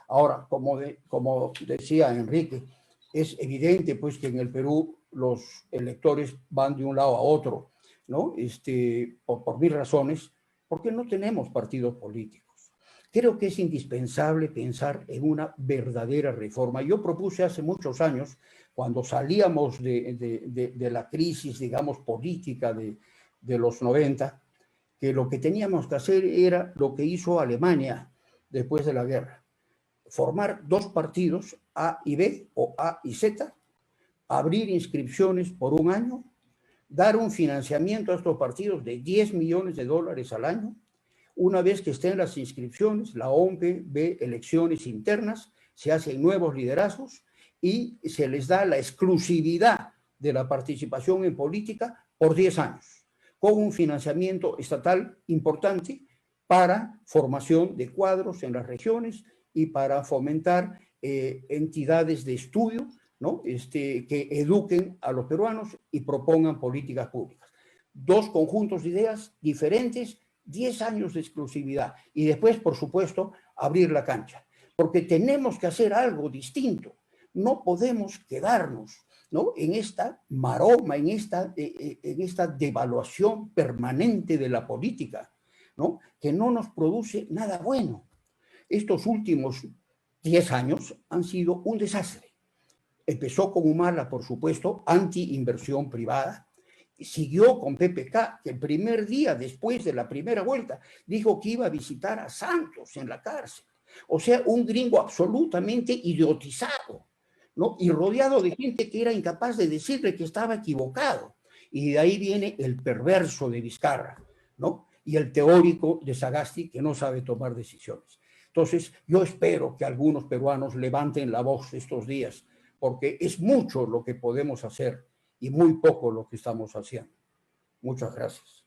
Ahora, como decía Enrique, es evidente pues que en el Perú los electores van de un lado a otro, ¿no? Por 1000 razones, porque no tenemos partidos políticos. Creo que es indispensable pensar en una verdadera reforma. Yo propuse hace muchos años, cuando salíamos de la crisis, digamos, política de los 90, que lo que teníamos que hacer era lo que hizo Alemania después de la guerra. Formar 2 partidos, A y B, o A y Z, abrir inscripciones por 1 año, dar un financiamiento a estos partidos de $10 millones al año. Una vez que estén las inscripciones, la OMP ve elecciones internas, se hacen nuevos liderazgos y se les da la exclusividad de la participación en política por 10 años, con un financiamiento estatal importante para formación de cuadros en las regiones y para fomentar entidades de estudio, ¿no? Que eduquen a los peruanos y propongan políticas públicas. 2 conjuntos de ideas diferentes, 10 años de exclusividad y después, por supuesto, abrir la cancha, porque tenemos que hacer algo distinto. No podemos quedarnos, ¿no?, en esta maroma, en esta devaluación permanente de la política, ¿no?, que no nos produce nada bueno. Estos últimos 10 años han sido un desastre. Empezó con Humala, por supuesto, anti-inversión privada. Siguió con PPK, que el primer día después de la primera vuelta dijo que iba a visitar a Santos en la cárcel. O sea, un gringo absolutamente idiotizado, ¿no? Y rodeado de gente que era incapaz de decirle que estaba equivocado. Y de ahí viene el perverso de Vizcarra, ¿no? Y el teórico de Sagasti, que no sabe tomar decisiones. Entonces, yo espero que algunos peruanos levanten la voz estos días, porque es mucho lo que podemos hacer y muy poco lo que estamos haciendo. Muchas gracias.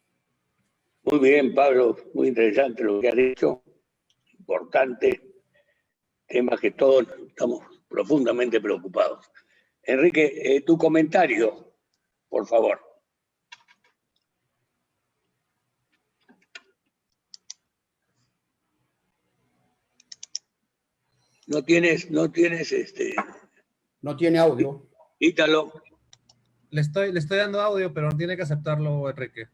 Muy bien, Pablo, muy interesante lo que has dicho, importante, temas que todos estamos profundamente preocupados. Enrique, tu comentario, por favor. No tienes No tiene audio. Ítalo. Le estoy dando audio, pero tiene que aceptarlo, Enrique.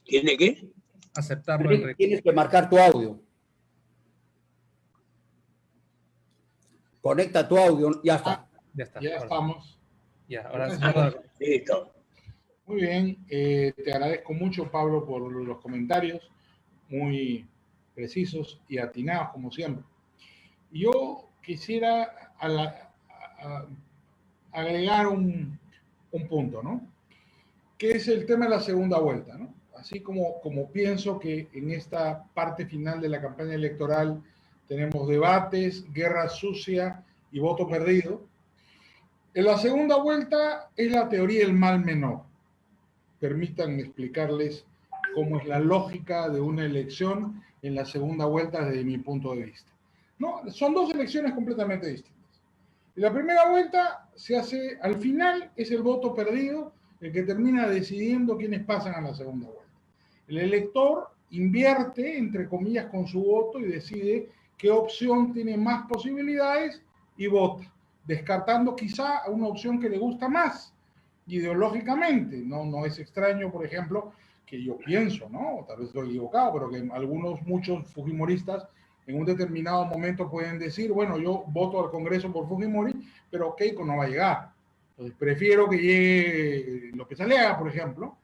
¿Tiene qué? Aceptarlo, Enrique. Tienes que marcar tu audio. Conecta tu audio, ya está. Ya está. Ya estamos. Ya, ahora sí. Listo. Muy bien, te agradezco mucho, Pablo, por los comentarios, muy precisos y atinados, como siempre. Yo quisiera agregar un punto, ¿no?, que es el tema de la segunda vuelta, ¿no? Así como pienso que en esta parte final de la campaña electoral tenemos debates, guerra sucia y voto perdido, en la segunda vuelta es la teoría del mal menor. Permítanme explicarles cómo es la lógica de una elección en la segunda vuelta desde mi punto de vista. No, son 2 elecciones completamente distintas. En la primera vuelta se hace, al final es el voto perdido el que termina decidiendo quiénes pasan a la segunda vuelta. El elector invierte, entre comillas, con su voto y decide qué opción tiene más posibilidades y vota, descartando quizá una opción que le gusta más ideológicamente. No es extraño, por ejemplo, que yo pienso, ¿no?, tal vez estoy equivocado, pero que muchos fujimoristas en un determinado momento pueden decir, bueno, yo voto al Congreso por Fujimori, pero Keiko no va a llegar. Entonces prefiero que llegue López Aliaga, por ejemplo,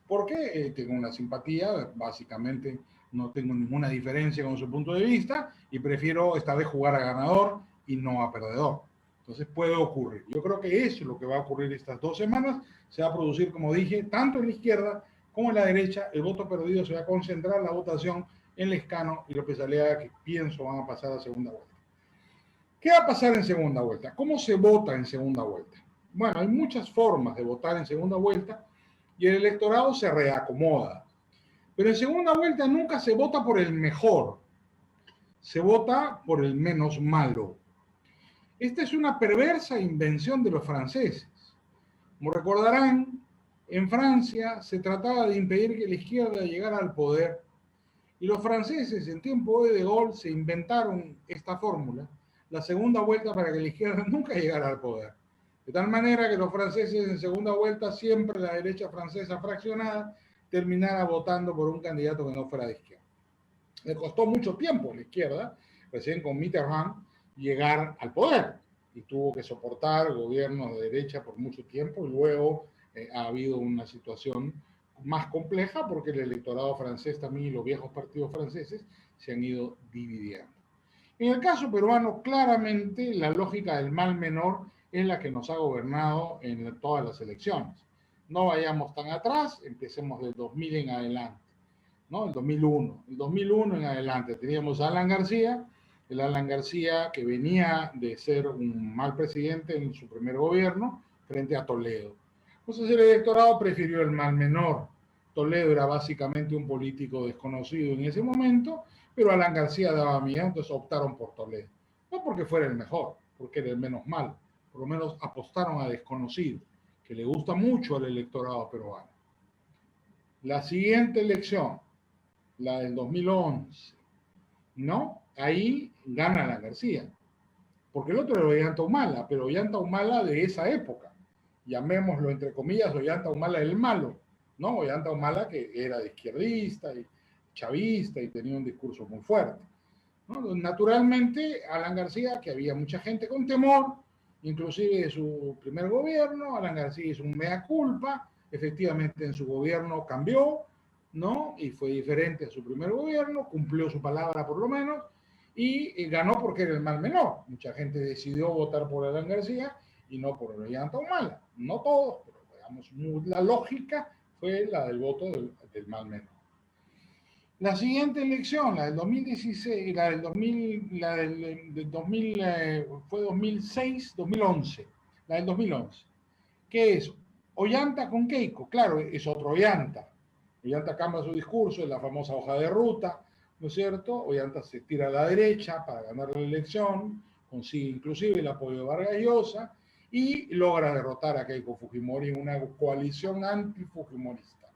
porque tengo una simpatía, básicamente no tengo ninguna diferencia con su punto de vista y prefiero esta vez jugar a ganador y no a perdedor. Entonces puede ocurrir. Yo creo que eso es lo que va a ocurrir estas 2 semanas. Se va a producir, como dije, tanto en la izquierda como en la derecha. El voto perdido se va a concentrar la votación en Lescano y López Aliaga, que pienso van a pasar a segunda vuelta. ¿Qué va a pasar en segunda vuelta? ¿Cómo se vota en segunda vuelta? Bueno, hay muchas formas de votar en segunda vuelta y el electorado se reacomoda. Pero en segunda vuelta nunca se vota por el mejor, se vota por el menos malo. Esta es una perversa invención de los franceses. Como recordarán, en Francia se trataba de impedir que la izquierda llegara al poder y los franceses en tiempo de Gaulle se inventaron esta fórmula, la segunda vuelta, para que la izquierda nunca llegara al poder. De tal manera que los franceses en segunda vuelta, siempre la derecha francesa fraccionada, terminara votando por un candidato que no fuera de izquierda. Le costó mucho tiempo a la izquierda, recién con Mitterrand, llegar al poder y tuvo que soportar gobiernos de derecha por mucho tiempo y luego ha habido una situación más compleja porque el electorado francés también y los viejos partidos franceses se han ido dividiendo. En el caso peruano, claramente la lógica del mal menor es la que nos ha gobernado en todas las elecciones. No vayamos tan atrás, empecemos del 2000 en adelante, ¿no? El 2001. El 2001 en adelante teníamos a Alan García, el Alan García que venía de ser un mal presidente en su primer gobierno frente a Toledo. Entonces el electorado prefirió el mal menor. Toledo era básicamente un político desconocido en ese momento, pero Alan García daba miedo, entonces optaron por Toledo. No porque fuera el mejor, porque era el menos malo. Por lo menos apostaron a desconocido, que le gusta mucho al electorado peruano. La siguiente elección, la del 2011, ¿no? Ahí gana Alan García, porque el otro era Ollanta Humala, pero Ollanta Humala de esa época, llamémoslo entre comillas Ollanta Humala el malo, ¿no? Ollanta Humala que era de izquierdista y chavista y tenía un discurso muy fuerte, ¿no? Naturalmente, Alan García, que había mucha gente con temor, inclusive de su primer gobierno, Alan García hizo un mea culpa, efectivamente en su gobierno cambió, ¿no? Y fue diferente a su primer gobierno, cumplió su palabra por lo menos, y ganó porque era el mal menor. Mucha gente decidió votar por Alan García y no por Ollanta Humala. No todos, pero digamos, la lógica fue la del voto del mal menor. La siguiente elección, la del 2016, la del 2000, la del 2000 fue 2006, 2011, la del 2011. ¿Qué es? Ollanta con Keiko, claro, es otro Ollanta. Ollanta cambia su discurso, es la famosa hoja de ruta, ¿no es cierto? Ollanta se tira a la derecha para ganar la elección, consigue inclusive el apoyo de Vargas Llosa y logra derrotar a Keiko Fujimori en una coalición antifujimorista.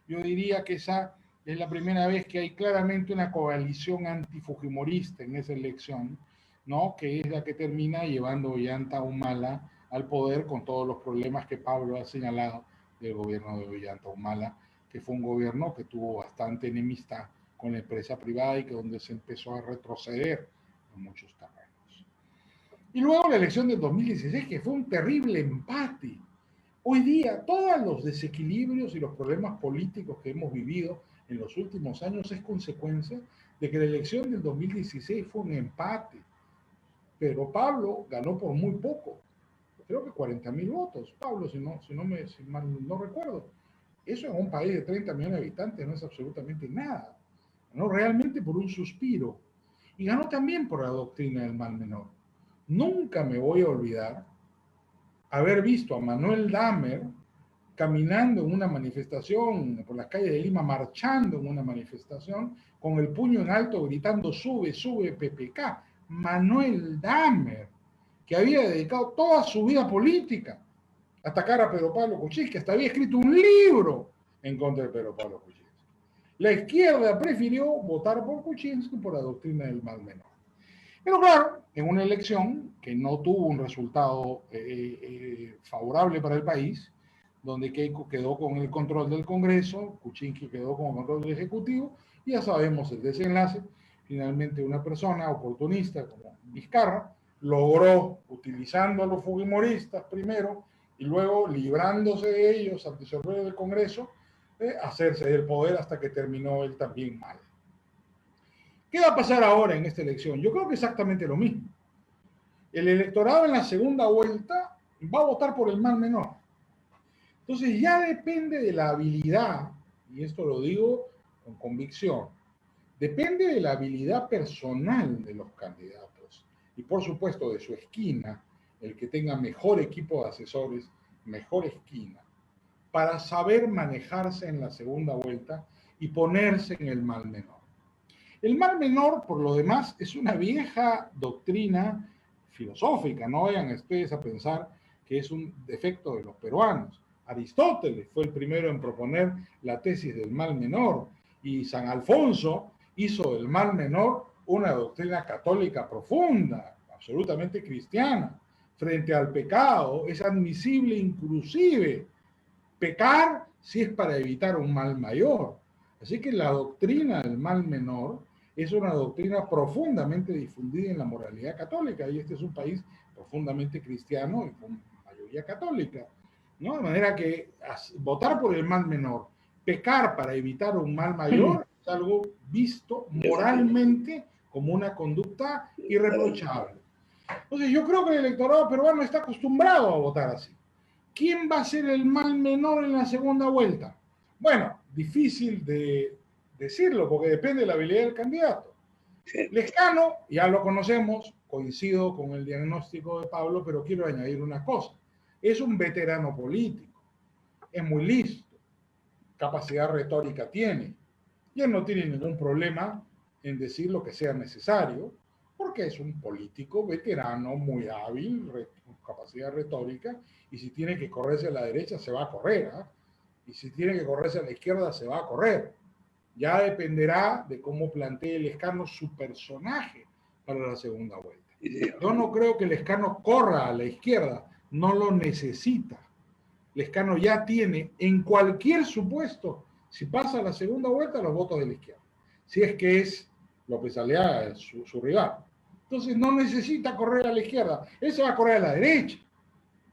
Yo diría que esa es la primera vez que hay claramente una coalición antifujimorista en esa elección, ¿no? Que es la que termina llevando Ollanta Humala al poder con todos los problemas que Pablo ha señalado del gobierno de Ollanta Humala, que fue un gobierno que tuvo bastante enemistad con la empresa privada y que donde se empezó a retroceder en muchos terrenos. Y luego la elección del 2016, que fue un terrible empate. Hoy día, todos los desequilibrios y los problemas políticos que hemos vivido en los últimos años es consecuencia de que la elección del 2016 fue un empate. Pero Pablo ganó por muy poco. Creo que 40.000 votos, Pablo, si mal no recuerdo. Eso en un país de 30 millones de habitantes no es absolutamente nada. Ganó realmente por un suspiro. Y ganó también por la doctrina del mal menor. Nunca me voy a olvidar haber visto a Manuel Dahmer caminando en una manifestación por las calles de Lima, marchando en una manifestación, con el puño en alto gritando sube, sube PPK. Manuel Dahmer, que había dedicado toda su vida política a atacar a Pedro Pablo Kuczynski, hasta había escrito un libro en contra de Pedro Pablo Kuczynski. La izquierda prefirió votar por Kuczynski por la doctrina del mal menor. Pero claro, en una elección que no tuvo un resultado favorable para el país, donde Keiko quedó con el control del Congreso, Kuczynski quedó con el control del Ejecutivo, y ya sabemos el desenlace. Finalmente una persona oportunista como Vizcarra logró, utilizando a los fujimoristas primero y luego librándose de ellos al disolver el Congreso, hacerse del poder hasta que terminó él también mal. ¿Qué va a pasar ahora en esta elección? Yo creo que exactamente lo mismo. El electorado en la segunda vuelta va a votar por el mal menor. Entonces ya depende de la habilidad, y esto lo digo con convicción, depende de la habilidad personal de los candidatos y por supuesto de su esquina, el que tenga mejor equipo de asesores, mejor esquina, para saber manejarse en la segunda vuelta y ponerse en el mal menor. El mal menor, por lo demás, es una vieja doctrina filosófica. No vayan ustedes a pensar que es un defecto de los peruanos. Aristóteles fue el primero en proponer la tesis del mal menor y San Alfonso hizo del mal menor una doctrina católica profunda, absolutamente cristiana. Frente al pecado es admisible inclusive pecar si es para evitar un mal mayor. Así que la doctrina del mal menor es una doctrina profundamente difundida en la moralidad católica, y este es un país profundamente cristiano y con mayoría católica, ¿no? De manera que votar por el mal menor, pecar para evitar un mal mayor, es algo visto moralmente como una conducta irreprochable. Entonces yo creo que el electorado peruano está acostumbrado a votar así. ¿Quién va a ser el mal menor en la segunda vuelta? Bueno, difícil de decirlo porque depende de la habilidad del candidato. Lescano, ya lo conocemos, coincido con el diagnóstico de Pablo, pero quiero añadir una cosa. Es un veterano político, es muy listo, capacidad retórica tiene, y él no tiene ningún problema en decir lo que sea necesario, porque es un político veterano, muy hábil, con capacidad retórica, y si tiene que correrse a la derecha, se va a correr, ¿eh? Y si tiene que correrse a la izquierda, se va a correr. Ya dependerá de cómo plantee Lescano su personaje para la segunda vuelta. Yo no creo que Lescano corra a la izquierda, no lo necesita. Lescano ya tiene, en cualquier supuesto, si pasa a la segunda vuelta, los votos de la izquierda. Si es que es López Aliaga, su rival. Entonces no necesita correr a la izquierda, él se va a correr a la derecha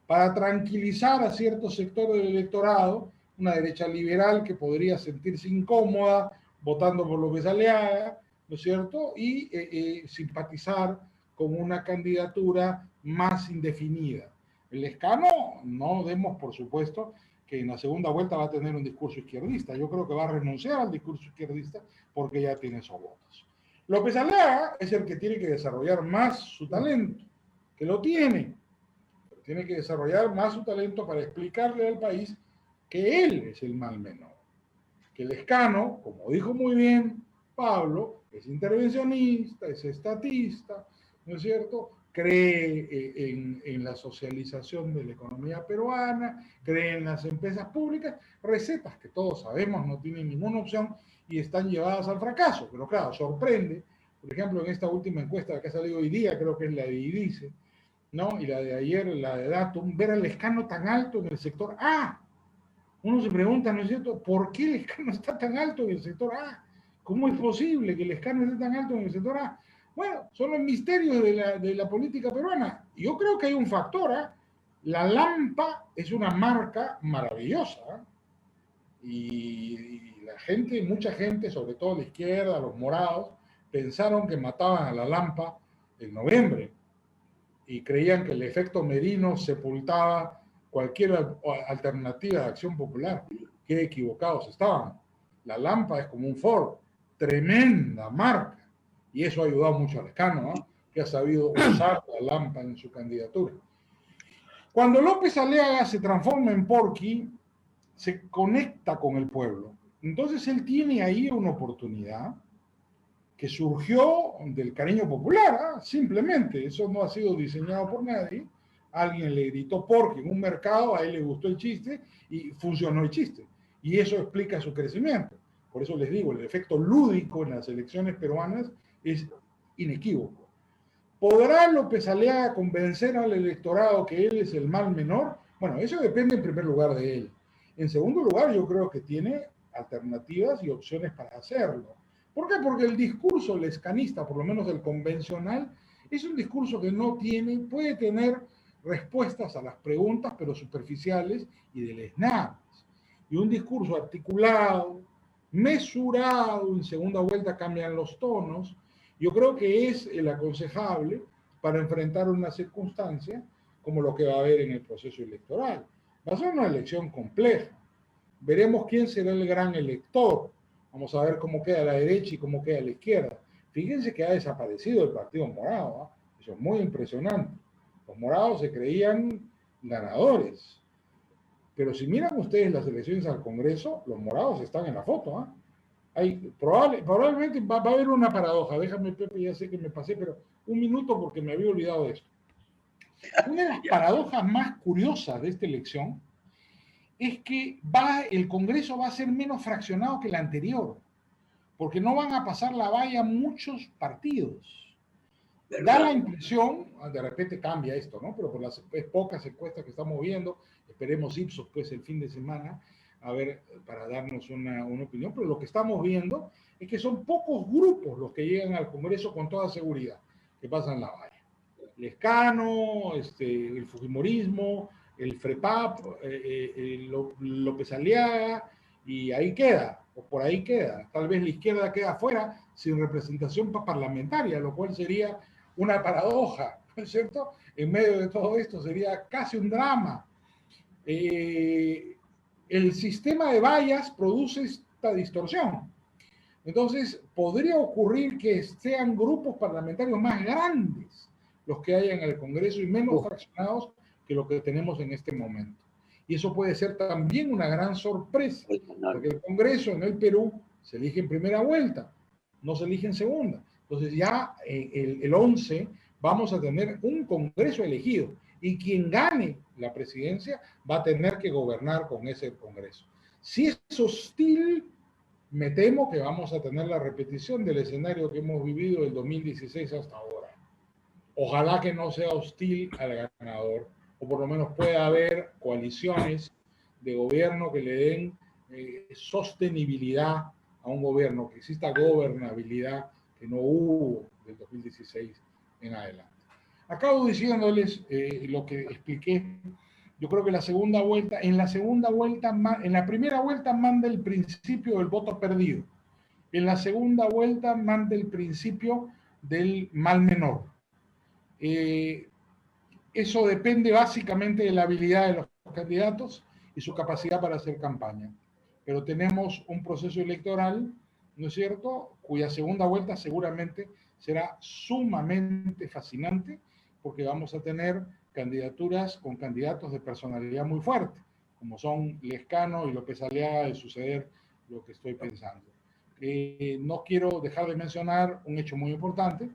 para tranquilizar a ciertos sectores del electorado, una derecha liberal que podría sentirse incómoda votando por López Aliaga, ¿no es cierto? Y simpatizar con una candidatura más indefinida. El Lescano, no demos por supuesto que en la segunda vuelta va a tener un discurso izquierdista. Yo creo que va a renunciar al discurso izquierdista porque ya tiene esos votos. López Aliaga es el que tiene que desarrollar más su talento, que lo tiene, pero tiene que desarrollar más su talento para explicarle al país que él es el mal menor. Que Lescano, como dijo muy bien Pablo, es intervencionista, es estatista, ¿no es cierto? Cree en la socialización de la economía peruana, cree en las empresas públicas, recetas que todos sabemos no tienen ninguna opción y están llevadas al fracaso. Pero claro, sorprende, por ejemplo, en esta última encuesta que ha salido hoy día, creo que es la de IDICE, ¿no? Y la de ayer, la de Datum, ver al Lescano tan alto en el sector A. Uno se pregunta, ¿no es cierto?, ¿por qué Lescano está tan alto en el sector A? ¿Cómo es posible que Lescano esté tan alto en el sector A? Bueno, son los misterios de la política peruana. Yo creo que hay un factor, ¿eh? La Lampa es una marca maravillosa, ¿eh? Y la gente, mucha gente, sobre todo la izquierda, los morados, pensaron que mataban a la Lampa en noviembre y creían que el efecto Merino sepultaba cualquier alternativa de acción popular. Qué equivocados estaban. La Lampa es como un Ford, tremenda marca, y eso ha ayudado mucho a Lescano, ¿eh? Que ha sabido usar la Lampa en su candidatura. Cuando López Aliaga se transforma en Porky, se conecta con el pueblo. Entonces él tiene ahí una oportunidad que surgió del cariño popular, ¿eh? Simplemente, eso no ha sido diseñado por nadie. Alguien le gritó Porky en un mercado, a él le gustó el chiste y funcionó el chiste. Y eso explica su crecimiento. Por eso les digo, el efecto lúdico en las elecciones peruanas es inequívoco. ¿Podrá López Aliaga convencer al electorado que él es el mal menor? Bueno, eso depende en primer lugar de él. En segundo lugar, yo creo que tiene alternativas y opciones para hacerlo. ¿Por qué? Porque el discurso lescanista, por lo menos el convencional, Es un discurso que no tiene, puede tener respuestas a las preguntas, pero superficiales y deleznables. Y un discurso articulado, mesurado, en segunda vuelta cambian los tonos. Yo creo que es el aconsejable para enfrentar una circunstancia como lo que va a haber en el proceso electoral. Va a ser una elección compleja. Veremos quién será el gran elector. Vamos a ver cómo queda la derecha y cómo queda la izquierda. Fíjense que ha desaparecido el Partido Morado. ¿Eh? Eso es muy impresionante. Los morados se creían ganadores. Pero si miran ustedes las elecciones al Congreso, los morados están en la foto. Probablemente va a haber una paradoja. Déjame, Pepe, ya sé que me pasé, pero un minuto porque me había olvidado de esto. Una de las paradojas más curiosas de esta elección es que el Congreso va a ser menos fraccionado que el anterior, porque no van a pasar la valla muchos partidos. Da la impresión, de repente cambia esto, ¿no? Pero por las pocas encuestas que estamos viendo, esperemos Ipsos pues el fin de semana, a ver, para darnos una opinión, pero lo que estamos viendo es que son pocos grupos los que llegan al Congreso con toda seguridad, que pasan la valla. Lescano, el Fujimorismo, el FREPAP, López Aliaga, y ahí queda, o por ahí queda. Tal vez la izquierda queda fuera sin representación parlamentaria, lo cual sería una paradoja, ¿no es cierto? En medio de todo esto sería casi un drama. El sistema de vallas produce esta distorsión. Entonces, podría ocurrir que sean grupos parlamentarios más grandes los que hay en el Congreso y menos fraccionados que lo que tenemos en este momento. Y eso puede ser también una gran sorpresa, porque el Congreso en el Perú se elige en primera vuelta, no se elige en segunda. Entonces ya el 11 vamos a tener un Congreso elegido y quien gane la presidencia va a tener que gobernar con ese Congreso. Si es hostil, me temo que vamos a tener la repetición del escenario que hemos vivido del 2016 hasta ahora. Ojalá que no sea hostil al ganador, o por lo menos pueda haber coaliciones de gobierno que le den sostenibilidad a un gobierno, que exista gobernabilidad que no hubo del 2016 en adelante. Acabo diciéndoles lo que expliqué. Yo creo que en la primera vuelta manda el principio del voto perdido. En la segunda vuelta manda el principio del mal menor. Eso depende básicamente de la habilidad de los candidatos y su capacidad para hacer campaña. Pero tenemos un proceso electoral, ¿no es cierto?, cuya segunda vuelta seguramente será sumamente fascinante, porque vamos a tener candidaturas con candidatos de personalidad muy fuerte, como son Lescano y López Aliaga, de suceder lo que estoy pensando. No quiero dejar de mencionar un hecho muy importante.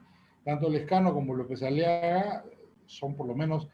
Tanto Lescano como López Aliaga son por lo menos,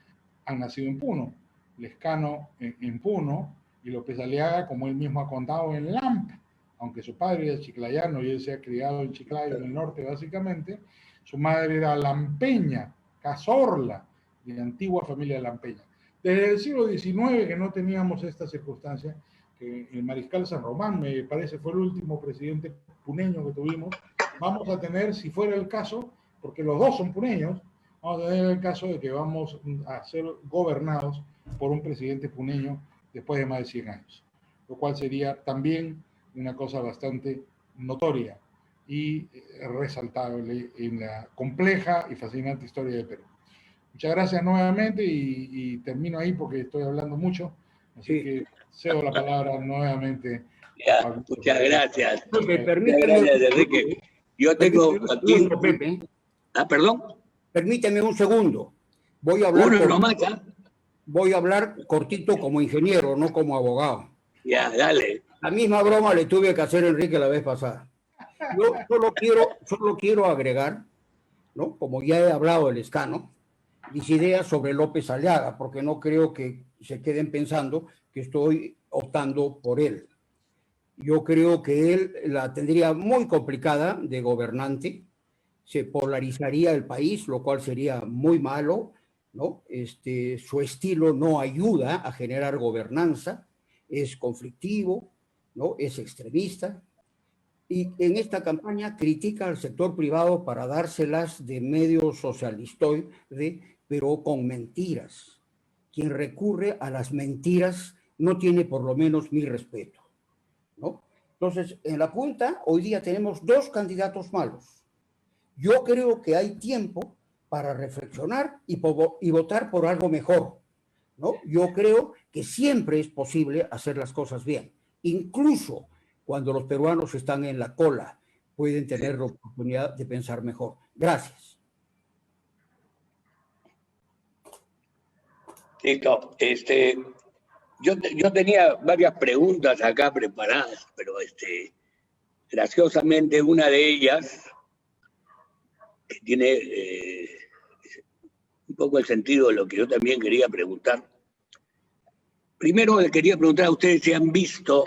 han nacido en Puno. Lescano en Puno y López Aliaga, como él mismo ha contado, en Lampa. Aunque su padre era chiclayano y él se ha criado en Chiclayo, en el norte básicamente, su madre era lampeña, Cazorla, de antigua familia lampeña. Desde el siglo XIX que no teníamos esta circunstancia, que el mariscal San Román, me parece, fue el último presidente puneño que tuvimos, vamos a tener, si fuera el caso, porque los dos son puneños, vamos a tener el caso de que vamos a ser gobernados por un presidente puneño después de más de 100 años, lo cual sería también una cosa bastante notoria y resaltable en la compleja y fascinante historia de Perú. Muchas gracias nuevamente y termino ahí porque estoy hablando mucho, así que cedo la palabra nuevamente. Ya, muchas gracias. Permíteme, muchas gracias, Enrique. Yo tengo aquí... Pepe. Perdón. Permíteme un segundo. Voy a hablar voy a hablar cortito como ingeniero, no como abogado. Ya, dale. La misma broma le tuve que hacer a Enrique la vez pasada. Yo solo quiero agregar, ¿no?, como ya he hablado del Lescano, mis ideas sobre López Aliaga, porque no creo que se queden pensando que estoy optando por él. Yo creo que él la tendría muy complicada de gobernante, se polarizaría el país, lo cual sería muy malo, ¿no? Su estilo no ayuda a generar gobernanza, es conflictivo, ¿no?, es extremista, y en esta campaña critica al sector privado para dárselas de medio socialistoide, pero con mentiras. Quien recurre a las mentiras no tiene por lo menos mi respeto, ¿no? Entonces, en la punta, hoy día tenemos dos candidatos malos. Yo creo que hay tiempo para reflexionar y votar por algo mejor, ¿no? Yo creo que siempre es posible hacer las cosas bien, incluso cuando los peruanos están en la cola, pueden tener la oportunidad de pensar mejor. Gracias. Listo. Yo tenía varias preguntas acá preparadas, pero graciosamente una de ellas, que tiene un poco el sentido de lo que yo también quería preguntar. Primero le quería preguntar a ustedes si han visto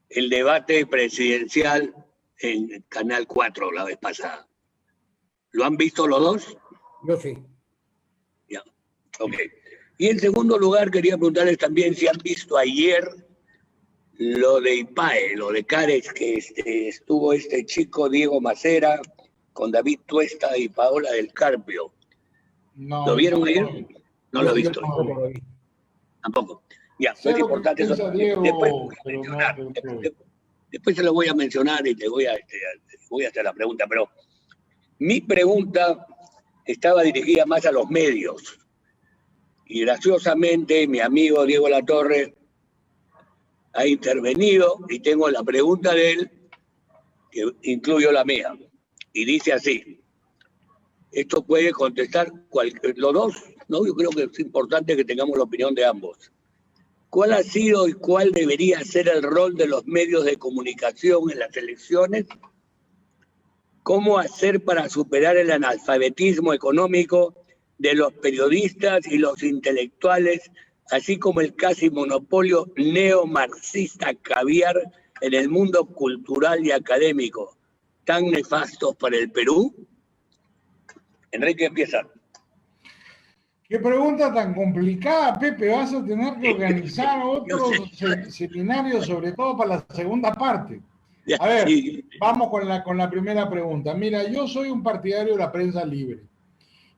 el debate presidencial en Canal 4 la vez pasada. ¿Lo han visto los dos? Yo sí. Ya, ok. Y en segundo lugar quería preguntarles también si han visto ayer lo de IPAE, lo de Cares, que estuvo este chico Diego Macera con David Tuesta y Paola del Carpio. No, ¿Lo vieron no, ayer? No lo he visto. Tampoco. Ya, no es importante eso. Después se lo voy a mencionar y te voy a hacer la pregunta, pero mi pregunta estaba dirigida más a los medios. Y graciosamente mi amigo Diego Latorre ha intervenido y tengo la pregunta de él, que incluyo la mía. Y dice así, esto puede contestar los dos, ¿no? Yo creo que es importante que tengamos la opinión de ambos. ¿Cuál ha sido y cuál debería ser el rol de los medios de comunicación en las elecciones? ¿Cómo hacer para superar el analfabetismo económico de los periodistas y los intelectuales, así como el casi monopolio neomarxista caviar en el mundo cultural y académico, tan nefastos para el Perú? Enrique, empieza. Qué pregunta tan complicada, Pepe. Vas a tener que organizar otros seminarios, sobre todo para la segunda parte. A ver, vamos con la primera pregunta. Mira, yo soy un partidario de la prensa libre.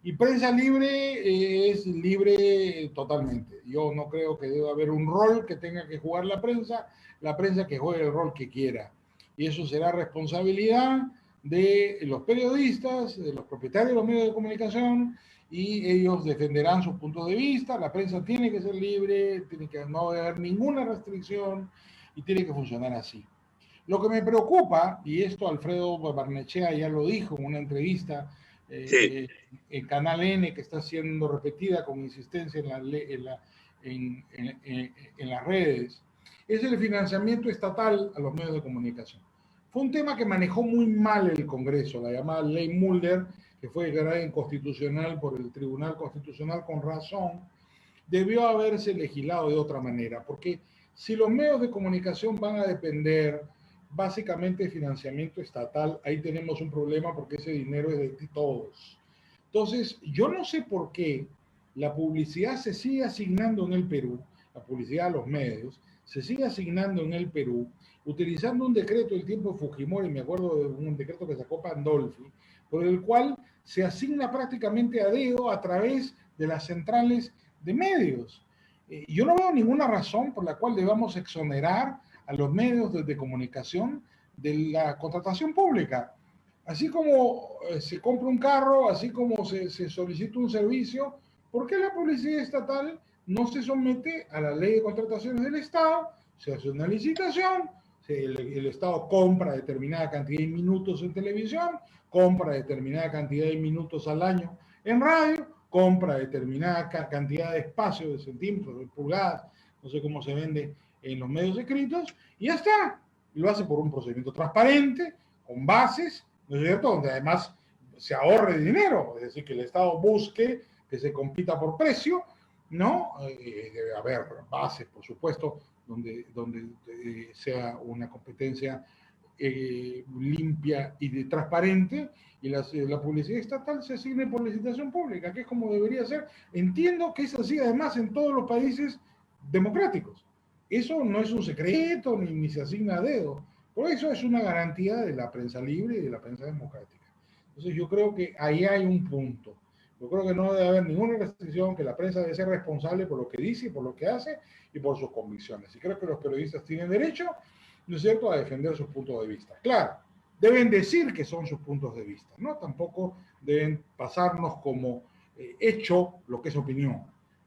Y prensa libre es libre totalmente. Yo no creo que deba haber un rol que tenga que jugar la prensa que juegue el rol que quiera. Y eso será responsabilidad de los periodistas, de los propietarios de los medios de comunicación, y ellos defenderán sus puntos de vista. La prensa tiene que ser libre, tiene que no haber ninguna restricción y tiene que funcionar así. Lo que me preocupa, y esto Alfredo Barnechea ya lo dijo en una entrevista en Canal N, que está siendo repetida con insistencia en las redes, es el financiamiento estatal a los medios de comunicación. Fue un tema que manejó muy mal el Congreso, la llamada Ley Mulder, que fue declarada inconstitucional por el Tribunal Constitucional con razón. Debió haberse legislado de otra manera, porque si los medios de comunicación van a depender básicamente de financiamiento estatal, ahí tenemos un problema porque ese dinero es de todos. Entonces, yo no sé por qué la publicidad se sigue asignando en el Perú, la publicidad a los medios, se sigue asignando en el Perú, utilizando un decreto del tiempo de Fujimori, me acuerdo de un decreto que sacó Pandolfi, por el cual se asigna prácticamente a dedo a través de las centrales de medios. Yo no veo ninguna razón por la cual debamos exonerar a los medios de comunicación de la contratación pública. Así como se compra un carro, así como se solicita un servicio, ¿por qué la publicidad estatal no se somete a la ley de contrataciones del Estado? Se hace una licitación, el Estado compra determinada cantidad de minutos en televisión, compra determinada cantidad de minutos al año en radio, compra determinada cantidad de espacio, de centímetros, de pulgadas, no sé cómo se vende en los medios escritos, y ya está. Lo hace por un procedimiento transparente, con bases, ¿no es cierto?, donde además se ahorre dinero, es decir, que el Estado busque que se compita por precio, ¿no? Debe haber bases, por supuesto, donde sea una competencia limpia y transparente, y la publicidad estatal se asigne por licitación pública, que es como debería ser. Entiendo que es así además en todos los países democráticos. Eso no es un secreto ni se asigna a dedo. Por eso es una garantía de la prensa libre y de la prensa democrática. Entonces yo creo que ahí hay un punto. Yo creo que no debe haber ninguna restricción, que la prensa debe ser responsable por lo que dice y por lo que hace y por sus convicciones. Y creo que los periodistas tienen derecho, ¿no es cierto?, a defender sus puntos de vista. Claro, deben decir que son sus puntos de vista, ¿no? Tampoco deben pasarnos como hecho lo que es opinión.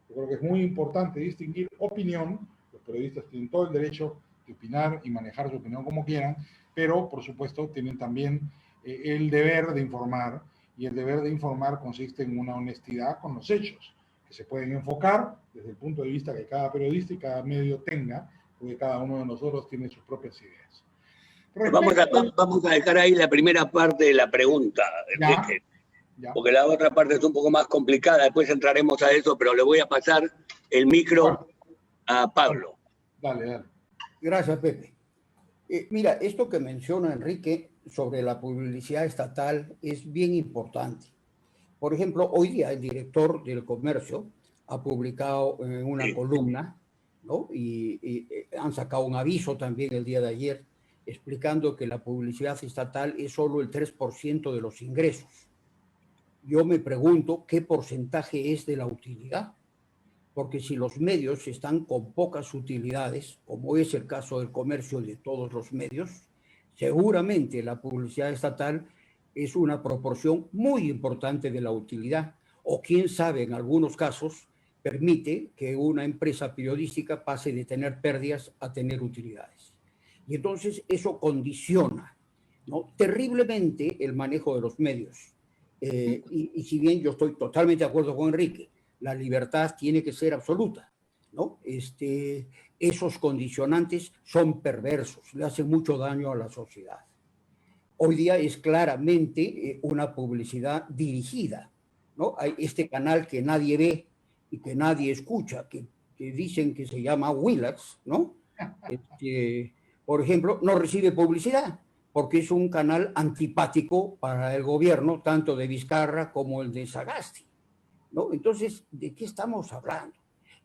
Yo creo que es muy importante distinguir opinión. Los periodistas tienen todo el derecho de opinar y manejar su opinión como quieran, pero por supuesto tienen también el deber de informar, y el deber de informar consiste en una honestidad con los hechos, que se pueden enfocar desde el punto de vista que cada periodista y cada medio tenga, porque cada uno de nosotros tiene sus propias ideas. Vamos a dejar ahí la primera parte de la pregunta, Enrique, porque la otra parte es un poco más complicada, después entraremos a eso, pero le voy a pasar el micro a Pablo. Dale. Gracias, Pepe. Mira, esto que menciona Enrique sobre la publicidad estatal es bien importante. Por ejemplo, hoy día el director del Comercio ha publicado una columna, ¿no? Y han sacado un aviso también el día de ayer explicando que la publicidad estatal es solo el 3% de los ingresos. Yo me pregunto qué porcentaje es de la utilidad, porque si los medios están con pocas utilidades, como es el caso del Comercio de todos los medios, seguramente la publicidad estatal es una proporción muy importante de la utilidad, o quién sabe, en algunos casos permite que una empresa periodística pase de tener pérdidas a tener utilidades. Y entonces eso condiciona, ¿no?, terriblemente el manejo de los medios. Y si bien yo estoy totalmente de acuerdo con Enrique, la libertad tiene que ser absoluta, ¿no? Esos condicionantes son perversos, le hacen mucho daño a la sociedad. Hoy día es claramente una publicidad dirigida, ¿no? Hay este canal que nadie ve y que nadie escucha, que dicen que se llama Willax, ¿no? Por ejemplo, no recibe publicidad porque es un canal antipático para el gobierno, tanto de Vizcarra como el de Sagasti, ¿no? Entonces, ¿de qué estamos hablando?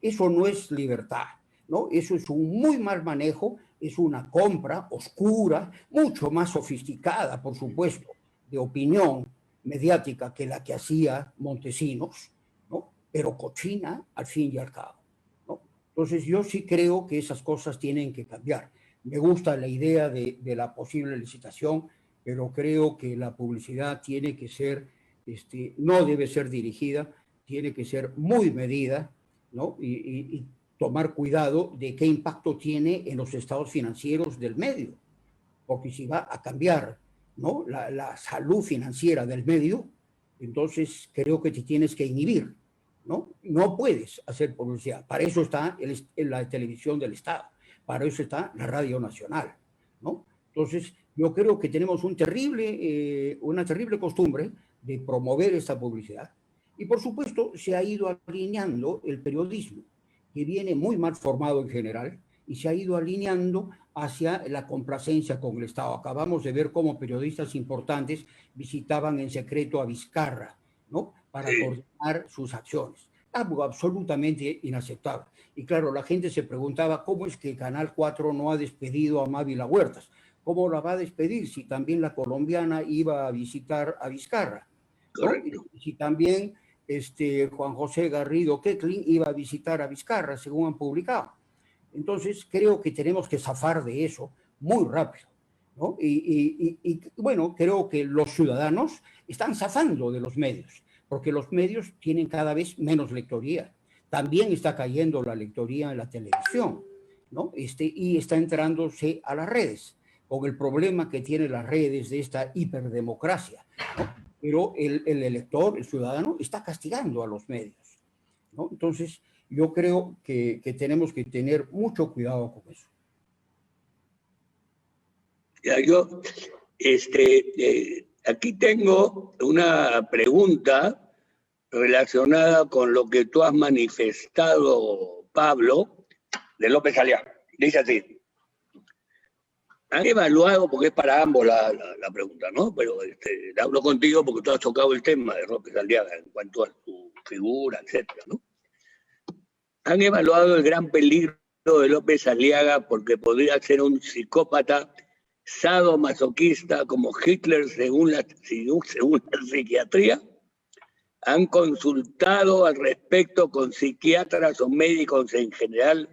Eso no es libertad, ¿no? Eso es un muy mal manejo, es una compra oscura, mucho más sofisticada, por supuesto, de opinión mediática que la que hacía Montesinos, ¿no? Pero cochina al fin y al cabo, ¿no? Entonces, yo sí creo que esas cosas tienen que cambiar. Me gusta la idea de la posible licitación, pero creo que la publicidad tiene que ser, no debe ser dirigida, tiene que ser muy medida, ¿no? Y tomar cuidado de qué impacto tiene en los estados financieros del medio, porque si va a cambiar, ¿no?, la salud financiera del medio, entonces creo que te tienes que inhibir, ¿no? No puedes hacer publicidad. Para eso está la televisión del Estado, para eso está la Radio Nacional, ¿no? Entonces, yo creo que tenemos una terrible costumbre de promover esta publicidad. Y por supuesto se ha ido alineando el periodismo, que viene muy mal formado en general, y se ha ido alineando hacia la complacencia con el Estado. Acabamos de ver cómo periodistas importantes visitaban en secreto a Vizcarra, ¿no?, para coordinar sus acciones. Algo absolutamente inaceptable. Y claro, la gente se preguntaba cómo es que Canal 4 no ha despedido a Mávila Huertas. ¿Cómo la va a despedir si también la colombiana iba a visitar a Vizcarra, ¿no? Y si también Juan José Garrido Queclin iba a visitar a Vizcarra, según han publicado? Entonces, creo que tenemos que zafar de eso muy rápido, ¿no? Y bueno, creo que los ciudadanos están zafando de los medios, porque los medios tienen cada vez menos lectoría. También está cayendo la lectoría en la televisión, ¿no? Y está entrándose a las redes, con el problema que tienen las redes de esta hiperdemocracia, ¿no? Pero el elector, el ciudadano, está castigando a los medios, ¿no? Entonces, yo creo que tenemos que tener mucho cuidado con eso. Ya, yo, aquí tengo una pregunta relacionada con lo que tú has manifestado, Pablo, de López Aliaga. Dice así: han evaluado, porque es para ambos la pregunta, ¿no? Pero hablo contigo porque tú has tocado el tema de López Aliaga en cuanto a su figura, etcétera, ¿no? Han evaluado el gran peligro de López Aliaga porque podría ser un psicópata sadomasoquista como Hitler según la psiquiatría, han consultado al respecto con psiquiatras o médicos en general,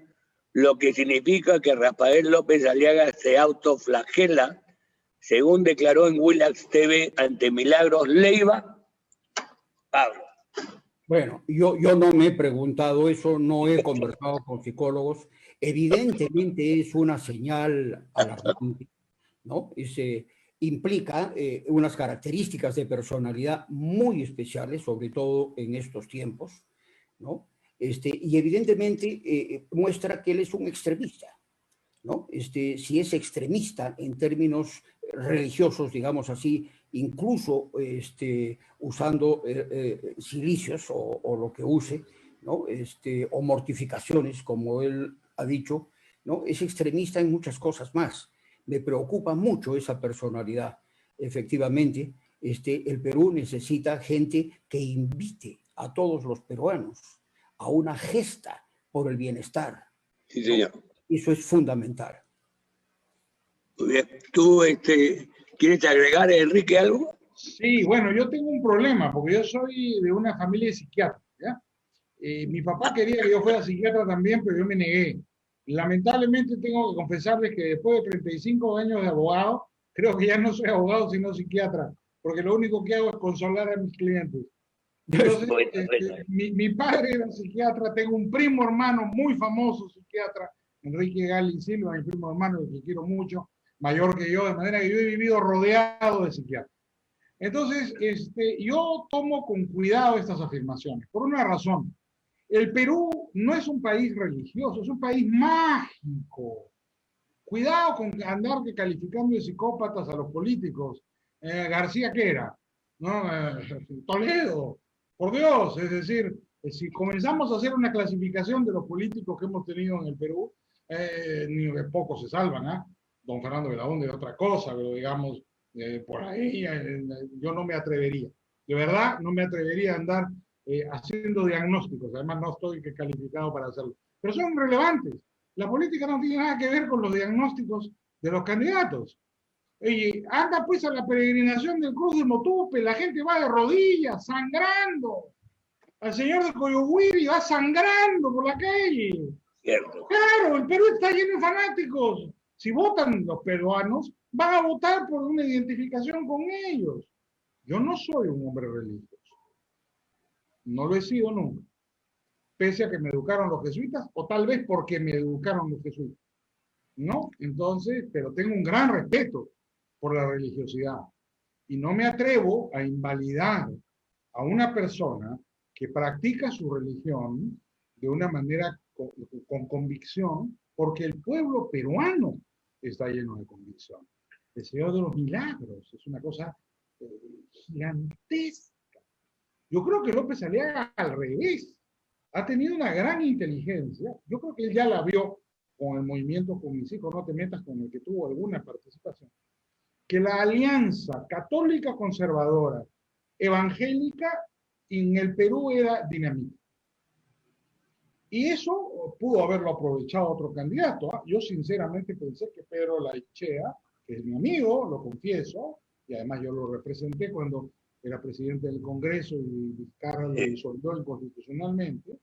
lo que significa que Rafael López Aliaga se autoflagela, según declaró en Willax TV ante Milagros Leiva. Pablo. Bueno, yo no me he preguntado eso, no he conversado con psicólogos. Evidentemente es una señal alarmante, ¿no? Implica unas características de personalidad muy especiales, sobre todo en estos tiempos, ¿no? Y evidentemente muestra que él es un extremista, ¿no? Si es extremista en términos religiosos, digamos así, incluso usando cilicios o lo que use, ¿no? O mortificaciones, como él ha dicho, ¿no? Es extremista en muchas cosas más. Me preocupa mucho esa personalidad. Efectivamente, el Perú necesita gente que invite a todos los peruanos a una gesta por el bienestar. Sí, señor. Eso es fundamental. Muy bien. ¿Tú quieres agregar, Enrique, algo? Sí, bueno, yo tengo un problema, porque yo soy de una familia de psiquiatras, ¿ya? Mi papá quería que yo fuera psiquiatra también, pero yo me negué. Lamentablemente tengo que confesarles que después de 35 años de abogado, creo que ya no soy abogado, sino psiquiatra, porque lo único que hago es consolar a mis clientes. Entonces, mi padre era psiquiatra, tengo un primo hermano muy famoso psiquiatra, Enrique Gali Silva, mi primo hermano, que quiero mucho, mayor que yo, de manera que yo he vivido rodeado de psiquiatras. Entonces, yo tomo con cuidado estas afirmaciones, por una razón. El Perú no es un país religioso, es un país mágico. Cuidado con andar calificando de psicópatas a los políticos. García, ¿qué era? ¿No? Toledo, por Dios. Es decir, si comenzamos a hacer una clasificación de los políticos que hemos tenido en el Perú, ni de pocos se salvan, ¿eh? Don Fernando Belaúnde es otra cosa, pero digamos, por ahí yo no me atrevería. De verdad, no me atrevería a andar haciendo diagnósticos. Además, no estoy calificado para hacerlo. Pero son relevantes. La política no tiene nada que ver con los diagnósticos de los candidatos. Oye, anda pues a la peregrinación del Cruz de Motupe, la gente va de rodillas, sangrando. Al señor de Coyogüiri va sangrando por la calle. Cierto. Claro, el Perú está lleno de fanáticos. Si votan los peruanos, van a votar por una identificación con ellos. Yo no soy un hombre religioso. No lo he sido nunca. Pese a que me educaron los jesuitas, o tal vez porque me educaron los jesuitas. ¿No? Entonces, pero tengo un gran respeto por la religiosidad. Y no me atrevo a invalidar a una persona que practica su religión de una manera con convicción, porque el pueblo peruano está lleno de convicción. El Señor de los Milagros es una cosa gigantesca. Yo creo que López Aliaga al revés. Ha tenido una gran inteligencia. Yo creo que él ya la vio con el movimiento Con Mis Hijos No Te Metas, con el que tuvo alguna participación. Que la alianza católica conservadora evangélica en el Perú era dinamita. Y eso pudo haberlo aprovechado otro candidato. Yo sinceramente pensé que Pedro Laichea, que es mi amigo, lo confieso, y además yo lo representé cuando era presidente del Congreso y Vizcarra lo disolvió inconstitucionalmente,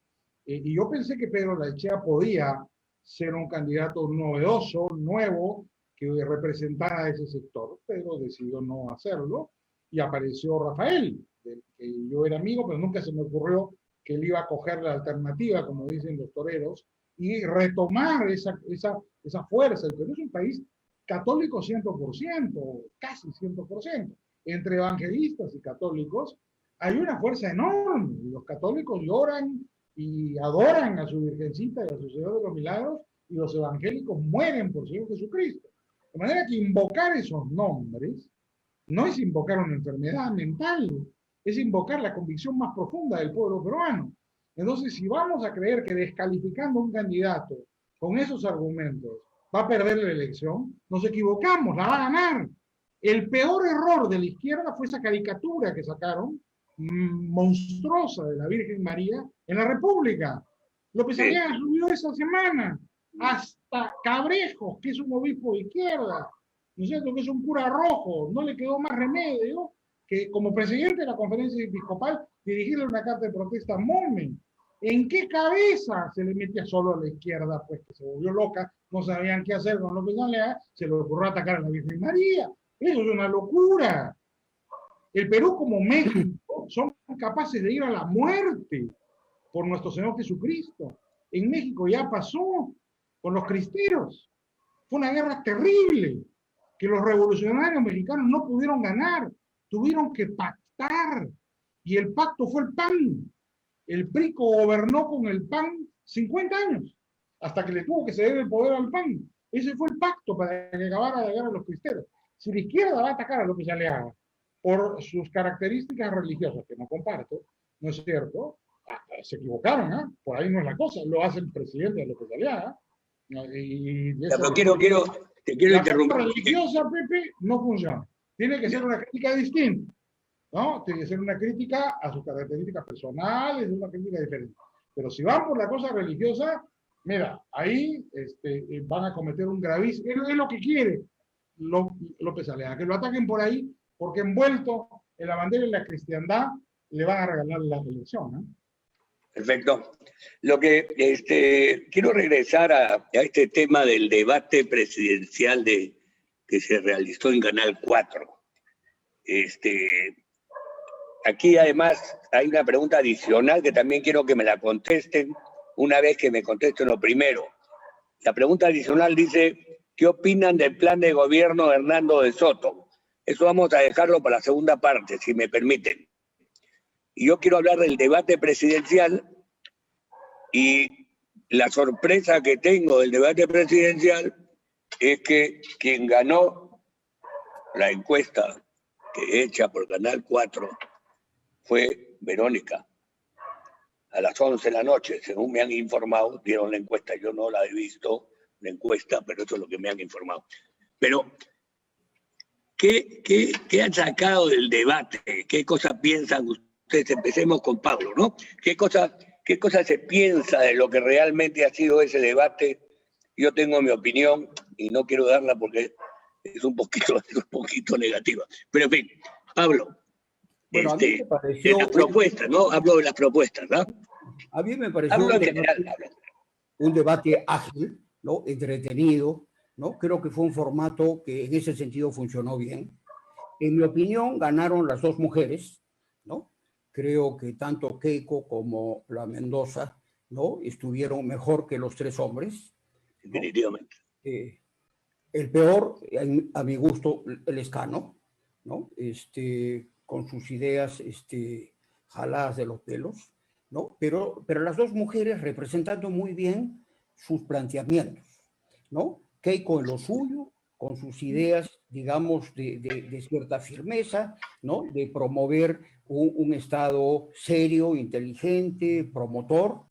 y yo pensé que Pedro Laichea podía ser un candidato novedoso, nuevo, que representara a ese sector, pero decidió no hacerlo, y apareció Rafael, del que yo era amigo, pero nunca se me ocurrió que él iba a coger la alternativa, como dicen los toreros, y retomar esa fuerza. El Perú es un país católico 100%, casi 100%. Entre evangelistas y católicos hay una fuerza enorme. Los católicos lloran y adoran a su Virgencita y a su Señor de los Milagros, y los evangélicos mueren por Señor Jesucristo. De manera que invocar esos nombres no es invocar una enfermedad mental, es invocar la convicción más profunda del pueblo peruano. Entonces, si vamos a creer que descalificando a un candidato con esos argumentos va a perder la elección, nos equivocamos, la va a ganar. El peor error de la izquierda fue esa caricatura que sacaron, monstruosa, de la Virgen María en la República. López Aliaga subió esa semana hasta Cabrejos, que es un obispo de izquierda, ¿no es cierto?, que es un cura rojo, no le quedó más remedio que como presidente de la conferencia episcopal dirigirle una carta de protesta a Momen. ¿En qué cabeza se le metía solo a la izquierda? Pues que se volvió loca, no sabían qué hacer con López Aliaga, se le ocurrió atacar a la Virgen María. Eso es una locura. El Perú como México son capaces de ir a la muerte por nuestro Señor Jesucristo. En México ya pasó con los cristeros. Fue una guerra terrible que los revolucionarios mexicanos no pudieron ganar. Tuvieron que pactar. Y el pacto fue el PAN. El PRI gobernó con el PAN 50 años, hasta que le tuvo que ceder el poder al PAN. Ese fue el pacto para que acabara la guerra de los cristeros. Si la izquierda va a atacar a López Aliaga por sus características religiosas, que no comparto, ¿no es cierto? Se equivocaron, ¿eh? Por ahí no es la cosa. Lo hace el presidente de López Aliaga. Te quiero interrumpir. La religiosa, Pepe, no funciona. Tiene que ser una crítica distinta, ¿no? Tiene que ser una crítica a sus características personales, una crítica diferente. Pero si van por la cosa religiosa, mira, ahí van a cometer un gravísimo, es lo que quiere López Aliaga, que lo ataquen por ahí, porque envuelto en la bandera de la cristiandad, le van a regalar la elección, ¿no? Perfecto. Lo que quiero regresar a este tema del debate presidencial que se realizó en Canal 4. Aquí además hay una pregunta adicional que también quiero que me la contesten una vez que me contesten lo primero. La pregunta adicional dice, ¿qué opinan del plan de gobierno de Hernando de Soto? Eso vamos a dejarlo para la segunda parte, si me permiten. Y yo quiero hablar del debate presidencial y la sorpresa que tengo del debate presidencial es que quien ganó la encuesta que hecha por Canal 4 fue Verónica. A las 11 de la noche, según me han informado, dieron la encuesta. Yo no la he visto, la encuesta, pero eso es lo que me han informado. Pero, ¿qué han sacado del debate? ¿Qué cosas piensan ustedes? Empecemos con Pablo, ¿no? ¿Qué cosa se piensa de lo que realmente ha sido ese debate? Yo tengo mi opinión y no quiero darla porque es un poquito negativa. Pero en fin, Pablo, bueno, a mí me pareció, de las propuestas, ¿no? Hablo de las propuestas, ¿no? A mí me pareció un debate ágil, ¿no? Entretenido, ¿no? Creo que fue un formato que en ese sentido funcionó bien. En mi opinión, ganaron las dos mujeres, ¿no? Creo que tanto Keiko como la Mendoza, ¿no?, estuvieron mejor que los tres hombres, ¿no? Definitivamente. El peor, a mi gusto, el Escano, ¿no? Con sus ideas jaladas de los pelos, ¿no? Pero las dos mujeres representando muy bien sus planteamientos, ¿no? Keiko en lo suyo, con sus ideas, digamos, de cierta firmeza, ¿no? De promover un Estado serio, inteligente, promotor,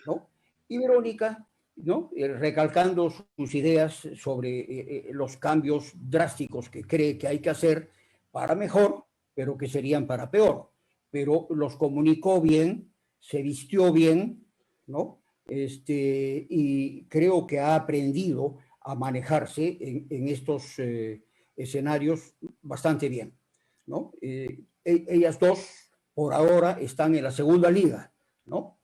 ¿no? Y Verónica, ¿no?, recalcando sus ideas sobre los cambios drásticos que cree que hay que hacer para mejor, pero que serían para peor. Pero los comunicó bien, se vistió bien, ¿no? Y creo que ha aprendido a manejarse en estos escenarios bastante bien, ¿no? Ellas dos, por ahora, están en la segunda liga, ¿no?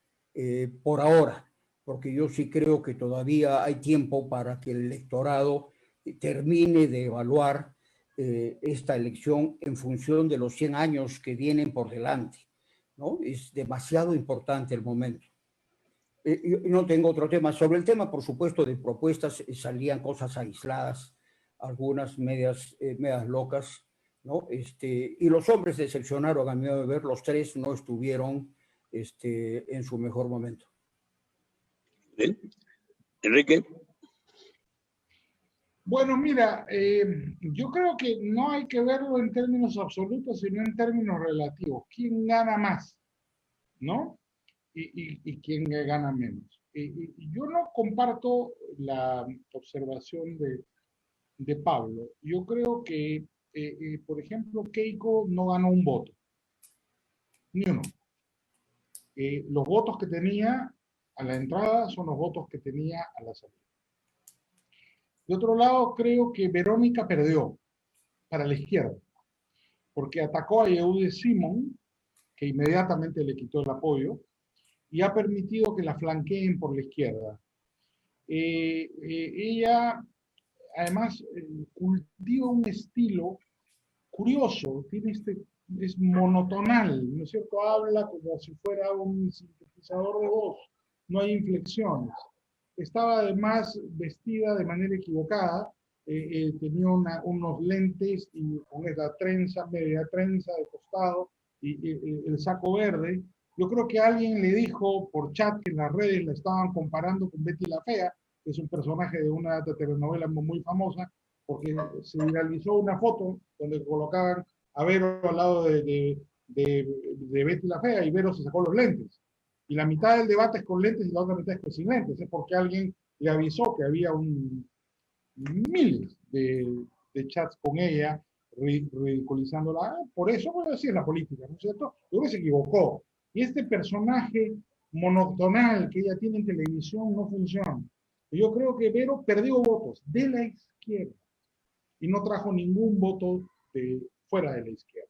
Por ahora, porque yo sí creo que todavía hay tiempo para que el electorado termine de evaluar esta elección en función de los 100 años que vienen por delante, ¿no? Es demasiado importante el momento. Yo no tengo otro tema. Sobre el tema, por supuesto, de propuestas, salían cosas aisladas, algunas medias locas, ¿no? Y los hombres decepcionaron, a mi modo de ver, los tres no estuvieron en su mejor momento. ¿Bien? Enrique. Bueno, mira, yo creo que no hay que verlo en términos absolutos, sino en términos relativos. ¿Quién gana más? ¿No? Y quién gana menos. Yo no comparto la observación de Pablo. Yo creo que, por ejemplo, Keiko no ganó un voto, ni uno. Los votos que tenía a la entrada son los votos que tenía a la salida. De otro lado, creo que Verónica perdió para la izquierda, porque atacó a Yehude Simón, que inmediatamente le quitó el apoyo, y ha permitido que la flanqueen por la izquierda. Ella, además, cultiva un estilo curioso, es monotonal, ¿no es cierto? Habla como si fuera un sintetizador de voz, no hay inflexiones. Estaba además vestida de manera equivocada, tenía unos lentes y con esa trenza, media trenza de costado y el saco verde. Yo creo que alguien le dijo por chat que en las redes la estaban comparando con Betty la Fea, que es un personaje de una telenovela muy famosa, porque se viralizó una foto donde colocaban a Vero al lado de Betty la Fea y Vero se sacó los lentes. Y la mitad del debate es con lentes y la otra mitad es sin lentes. Es porque alguien le avisó que había miles de chats con ella ridiculizándola. Por eso, bueno, así es la política, ¿no es cierto? Yo creo que se equivocó. Y este personaje monotonal que ella tiene en televisión no funciona. Yo creo que Vero perdió votos de la izquierda y no trajo ningún voto de fuera de la izquierda.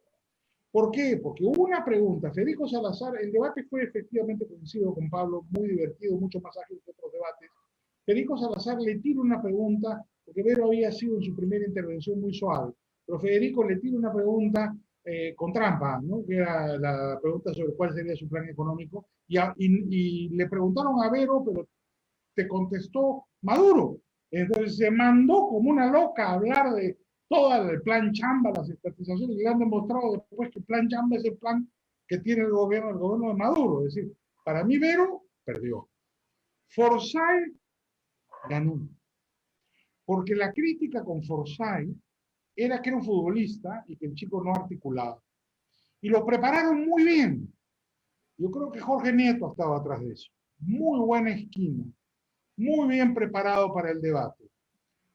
¿Por qué? Porque hubo una pregunta. Federico Salazar, el debate fue efectivamente, coincido con Pablo, muy divertido, mucho más ágil que otros debates. Federico Salazar le tira una pregunta, porque Vero había sido en su primera intervención muy suave, pero Federico le tira una pregunta con trampa, ¿no? Que era la pregunta sobre cuál sería su plan económico, y le preguntaron a Vero, pero te contestó Maduro. Entonces se mandó como una loca a hablar de todo el plan Chamba, las estatizaciones, y le han demostrado después que el plan Chamba es el plan que tiene el gobierno de Maduro. Es decir, para mí Vero perdió. Forsyth ganó. Porque la crítica con Forsyth era que era un futbolista y que el chico no articulaba. Y lo prepararon muy bien. Yo creo que Jorge Nieto estaba atrás de eso. Muy buena esquina. Muy bien preparado para el debate.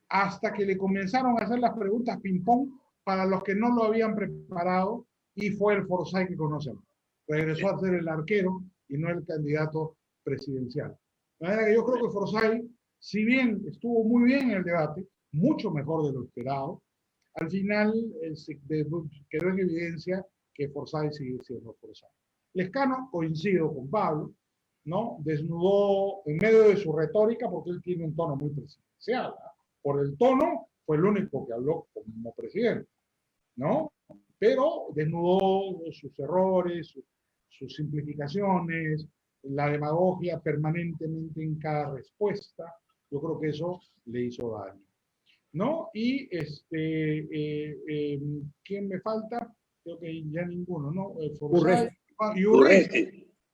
Hasta que le comenzaron a hacer las preguntas ping-pong para los que no lo habían preparado, y fue el Forsyth que conocemos. Regresó a ser el arquero y no el candidato presidencial. De manera que yo creo que Forsyth, si bien estuvo muy bien en el debate, mucho mejor de lo esperado, al final quedó en evidencia que Forsyth sigue siendo Forsyth. Lescano, coincido con Pablo, ¿no? Desnudó en medio de su retórica, porque él tiene un tono muy presidencial, ¿no? Por el tono, fue el único que habló como presidente, ¿no? Pero desnudó sus errores, sus simplificaciones, la demagogia permanentemente en cada respuesta. Yo creo que eso le hizo daño, ¿no? Y ¿quién me falta? Creo que ya ninguno, ¿no?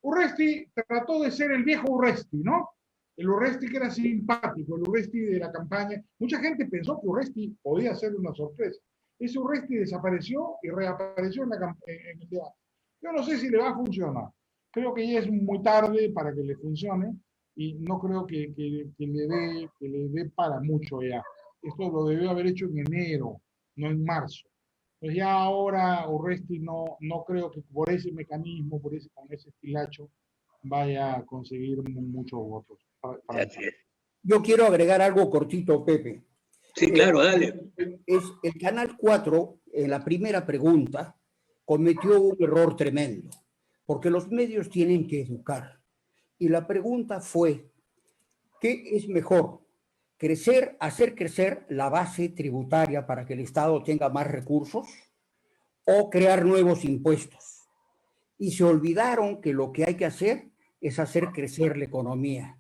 Urresti trató de ser el viejo Urresti, ¿no? El Urresti que era simpático, el Urresti de la campaña. Mucha gente pensó que Urresti podía ser una sorpresa. Ese Urresti desapareció y reapareció en el debate. Yo no sé si le va a funcionar. Creo que ya es muy tarde para que le funcione y no creo que le dé para mucho ya. Esto lo debió haber hecho en enero, no en marzo. Pues ya ahora Urresti no creo que por ese mecanismo, con ese estilacho, vaya a conseguir muchos votos. Yo quiero agregar algo cortito, Pepe. Sí, claro, dale. Es el Canal 4, en la primera pregunta, cometió un error tremendo, porque los medios tienen que educar. Y la pregunta fue, ¿qué es mejor? ¿Hacer crecer la base tributaria para que el Estado tenga más recursos o crear nuevos impuestos? Y se olvidaron que lo que hay que hacer es hacer crecer la economía,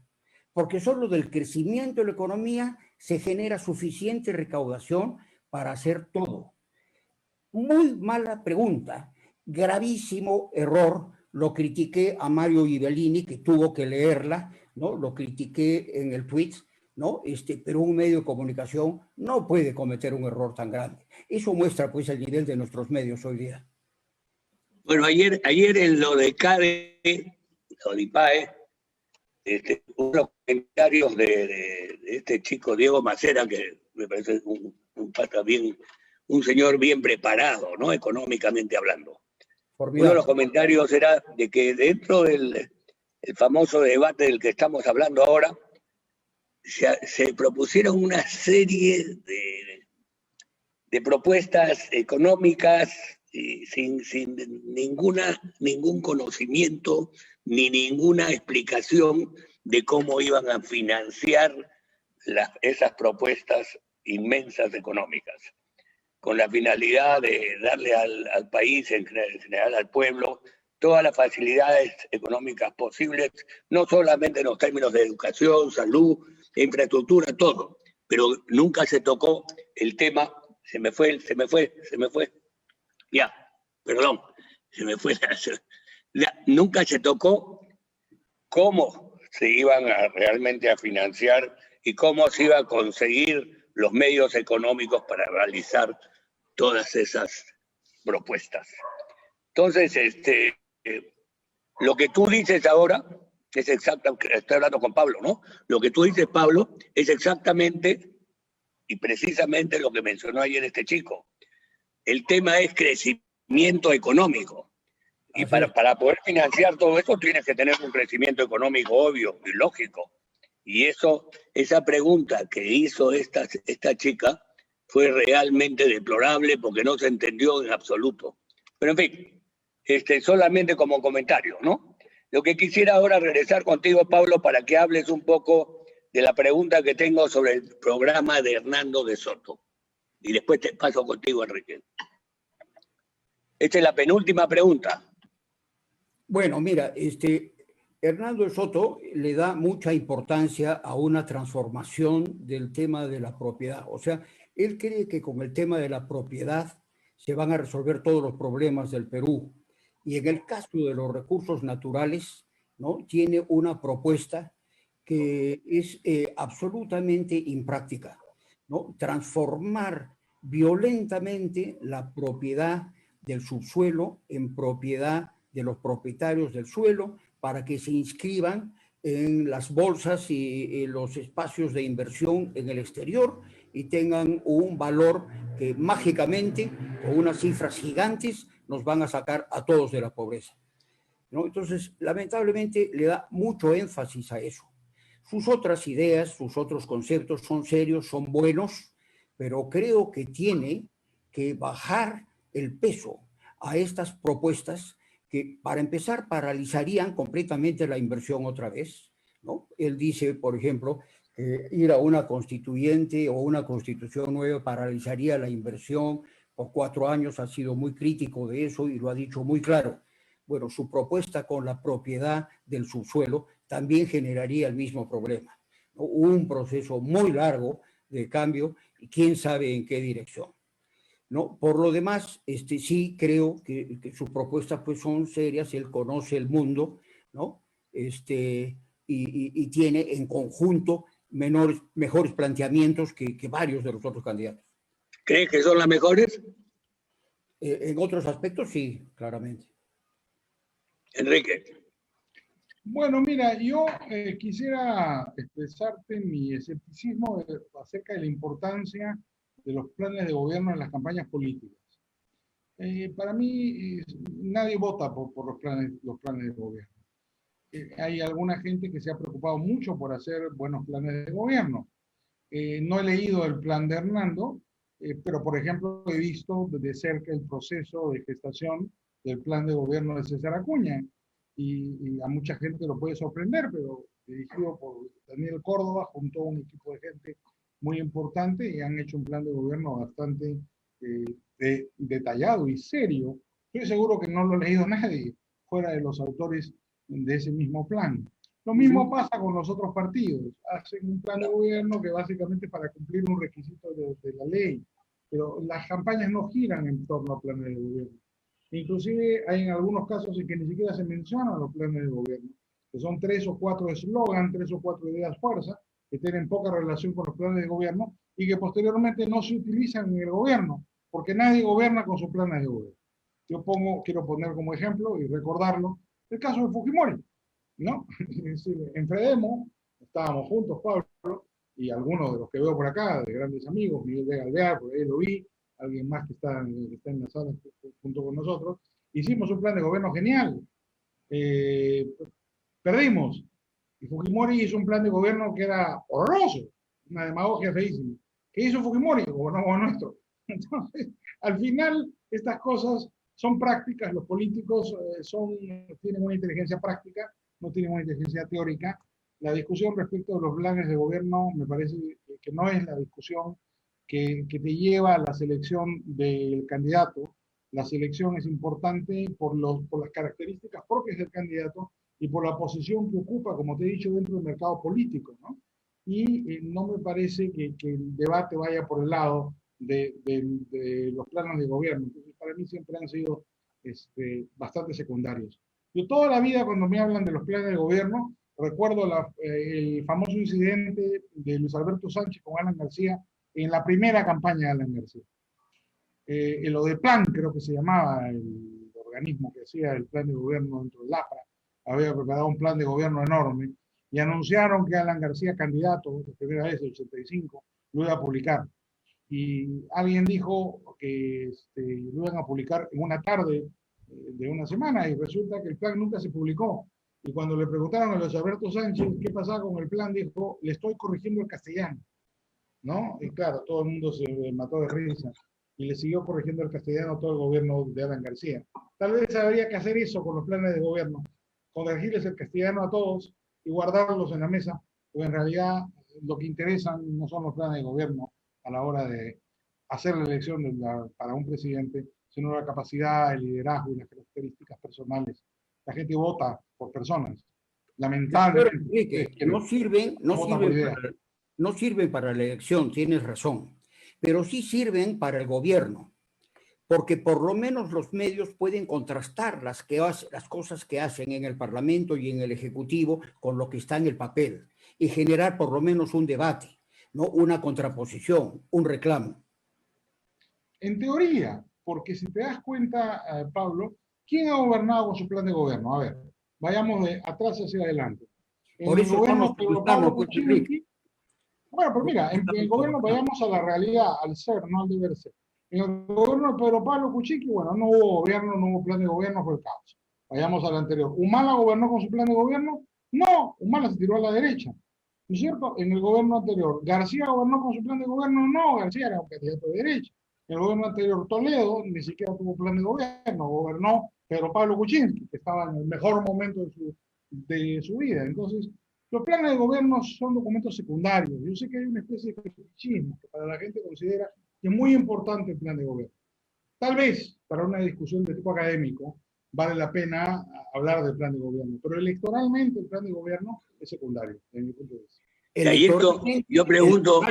porque solo del crecimiento de la economía se genera suficiente recaudación para hacer todo. Muy mala pregunta, gravísimo error. Lo critiqué a Mario Ivellini, que tuvo que leerla, ¿no? Lo critiqué en el tweet, ¿no? Pero un medio de comunicación no puede cometer un error tan grande. Eso muestra, pues, el nivel de nuestros medios hoy día. Bueno, ayer en lo de CADE, lo de IPAE, unos comentarios de este chico Diego Macera, que me parece un señor bien preparado, ¿no? Económicamente hablando. Uno de los comentarios era de que dentro del famoso debate del que estamos hablando ahora, se propusieron una serie de propuestas económicas sin ningún conocimiento ni ninguna explicación de cómo iban a financiar esas propuestas inmensas económicas, con la finalidad de darle al país, en general al pueblo, todas las facilidades económicas posibles, no solamente en los términos de educación, salud, infraestructura, todo, pero nunca se tocó el tema, se me fue, ya, perdón, se me fue, nunca se tocó cómo se iban realmente a financiar y cómo se iba a conseguir los medios económicos para realizar todas esas propuestas. Entonces, lo que tú dices ahora es exactamente, estoy hablando con Pablo, ¿no? Lo que tú dices, Pablo, es exactamente y precisamente lo que mencionó ayer este chico. El tema es crecimiento económico. Y para poder financiar todo eso tienes que tener un crecimiento económico obvio y lógico. Y esa pregunta que hizo esta chica fue realmente deplorable porque no se entendió en absoluto. Pero en fin, solamente como comentario, ¿no? Lo que quisiera ahora regresar contigo, Pablo, para que hables un poco de la pregunta que tengo sobre el programa de Hernando de Soto. Y después te paso contigo, Enrique. Esta es la penúltima pregunta. Bueno, mira, Hernando de Soto le da mucha importancia a una transformación del tema de la propiedad. O sea, él cree que con el tema de la propiedad se van a resolver todos los problemas del Perú. Y en el caso de los recursos naturales, ¿no? Tiene una propuesta que es absolutamente impráctica, ¿no? Transformar violentamente la propiedad del subsuelo en propiedad de los propietarios del suelo para que se inscriban en las bolsas y en los espacios de inversión en el exterior y tengan un valor que mágicamente, con unas cifras gigantes, nos van a sacar a todos de la pobreza, ¿no? Entonces, lamentablemente, le da mucho énfasis a eso. Sus otras ideas, sus otros conceptos son serios, son buenos, pero creo que tiene que bajar el peso a estas propuestas que, para empezar, paralizarían completamente la inversión otra vez, ¿no? Él dice, por ejemplo, que ir a una constituyente o una constitución nueva paralizaría la inversión por 4 años. Ha sido muy crítico de eso y lo ha dicho muy claro. Bueno, su propuesta con la propiedad del subsuelo también generaría el mismo problema, ¿no? Un proceso muy largo de cambio y quién sabe en qué dirección, ¿no? Por lo demás, sí creo que sus propuestas pues son serias, él conoce el mundo, ¿no? Y tiene en conjunto mejores planteamientos que varios de los otros candidatos. ¿Crees que son las mejores? En otros aspectos, sí, claramente. Enrique. Bueno, mira, yo quisiera expresarte mi escepticismo acerca de la importancia de los planes de gobierno en las campañas políticas. Para mí, nadie vota por los planes de gobierno. Hay alguna gente que se ha preocupado mucho por hacer buenos planes de gobierno. No he leído el plan de Hernando, pero por ejemplo he visto de cerca el proceso de gestación del plan de gobierno de César Acuña y a mucha gente lo puede sorprender, pero dirigido por Daniel Córdoba junto a un equipo de gente muy importante y han hecho un plan de gobierno bastante detallado y serio. Estoy seguro que no lo ha leído nadie fuera de los autores de ese mismo plan. Lo mismo pasa con los otros partidos. Hacen un plan de gobierno que básicamente es para cumplir un requisito de la ley, pero las campañas no giran en torno a planes de gobierno. Inclusive hay en algunos casos en que ni siquiera se mencionan los planes de gobierno, que son 3 o 4 eslogan, 3 o 4 ideas fuerza, que tienen poca relación con los planes de gobierno y que posteriormente no se utilizan en el gobierno, porque nadie gobierna con sus planes de gobierno. Quiero poner como ejemplo y recordarlo, el caso de Fujimori, ¿no? En Fredemo estábamos juntos, Pablo, y algunos de los que veo por acá, de grandes amigos, Miguel de Alvear, por ahí lo vi, alguien más que está en la sala junto con nosotros, hicimos un plan de gobierno genial. Perdimos, Y Fujimori hizo un plan de gobierno que era horroroso, una demagogia feísima. ¿Qué hizo Fujimori? Gobernó nuestro. Entonces, al final, estas cosas son prácticas, los políticos tienen una inteligencia práctica, no tienen una inteligencia teórica. La discusión respecto de los planes de gobierno me parece que no es la discusión que te lleva a la selección del candidato. La selección es importante por las características propias del candidato y por la posición que ocupa, como te he dicho, dentro del mercado político, ¿no? Y no me parece que el debate vaya por el lado de los planos de gobierno. Entonces, para mí siempre han sido bastante secundarios. Yo toda la vida, cuando me hablan de los planes de gobierno, recuerdo el famoso incidente de Luis Alberto Sánchez con Alan García en la primera campaña de Alan García. Lo de plan, creo que se llamaba el organismo que hacía el plan de gobierno dentro del APRA, había preparado un plan de gobierno enorme y anunciaron que Alan García, candidato, la primera vez, el 85, lo iba a publicar. Y alguien dijo que lo iban a publicar en una tarde de una semana y resulta que el plan nunca se publicó. Y cuando le preguntaron a Luis Alberto Sánchez qué pasaba con el plan, dijo, le estoy corrigiendo el castellano, ¿no? Y claro, todo el mundo se mató de risa y le siguió corrigiendo el castellano a todo el gobierno de Alan García. Tal vez habría que hacer eso con los planes de gobierno, corregirles el castellano a todos y guardarlos en la mesa, porque en realidad lo que interesan no son los planes de gobierno a la hora de hacer la elección para un presidente, sino la capacidad, el liderazgo y las características personales. La gente vota por personas. Lamentablemente. Que no sirven para la elección, tienes razón, pero sí sirven para el gobierno, porque por lo menos los medios pueden contrastar las cosas que hacen en el Parlamento y en el Ejecutivo con lo que está en el papel y generar por lo menos un debate, ¿no? Una contraposición, un reclamo. En teoría, porque si te das cuenta, Pablo, ¿quién ha gobernado con su plan de gobierno? A ver, vayamos de atrás hacia adelante. Por eso bueno, pero mira, en el gobierno vayamos a la realidad, al ser, no al deber ser. En el gobierno de Pedro Pablo Kuczynski, bueno, no hubo gobierno, no hubo plan de gobierno, fue el caos. Vayamos al anterior. ¿Humala gobernó con su plan de gobierno? No, Humala se tiró a la derecha. ¿No es cierto? En el gobierno anterior, ¿García gobernó con su plan de gobierno? No, García era un candidato de derecha. En el gobierno anterior, Toledo ni siquiera tuvo plan de gobierno, gobernó Pedro Pablo Kuczynski, que estaba en el mejor momento de su vida. Entonces, los planes de gobierno son documentos secundarios. Yo sé que hay una especie de fetichismo que para la gente considera que es muy importante el plan de gobierno. Tal vez para una discusión de tipo académico vale la pena hablar del plan de gobierno, pero electoralmente el plan de gobierno es secundario, desde mi punto de vista. Yo pregunto...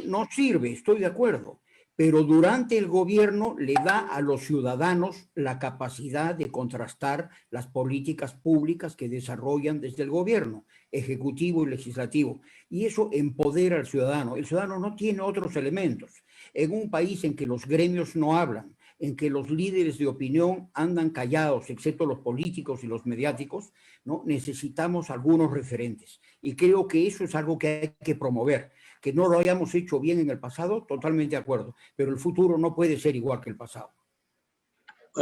No sirve, estoy de acuerdo, pero durante el gobierno le da a los ciudadanos la capacidad de contrastar las políticas públicas que desarrollan desde el gobierno, ejecutivo y legislativo, y eso empodera al ciudadano. El ciudadano no tiene otros elementos. En un país en que los gremios no hablan, en que los líderes de opinión andan callados, excepto los políticos y los mediáticos, ¿no? Necesitamos algunos referentes. Y creo que eso es algo que hay que promover. Que no lo hayamos hecho bien en el pasado, totalmente de acuerdo, pero el futuro no puede ser igual que el pasado.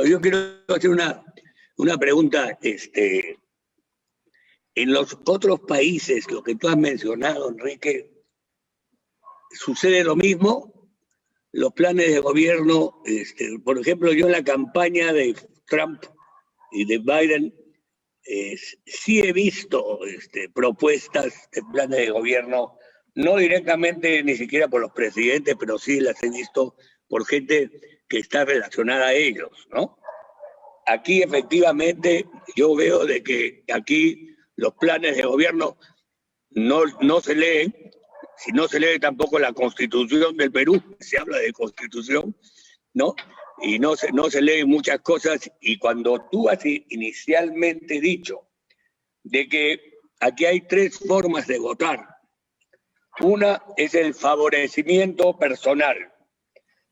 Yo quiero hacer una pregunta. En los otros países, lo que tú has mencionado, Enrique, ¿sucede lo mismo? Los planes de gobierno, por ejemplo, yo en la campaña de Trump y de Biden, sí he visto propuestas de planes de gobierno, no directamente ni siquiera por los presidentes, pero sí las he visto por gente que está relacionada a ellos, ¿no? Aquí efectivamente yo veo de que aquí los planes de gobierno no se leen, si no se lee tampoco la Constitución del Perú, se habla de Constitución, ¿no? Y no se leen muchas cosas, y cuando tú has inicialmente dicho de que aquí hay tres formas de votar. Una es el favorecimiento personal,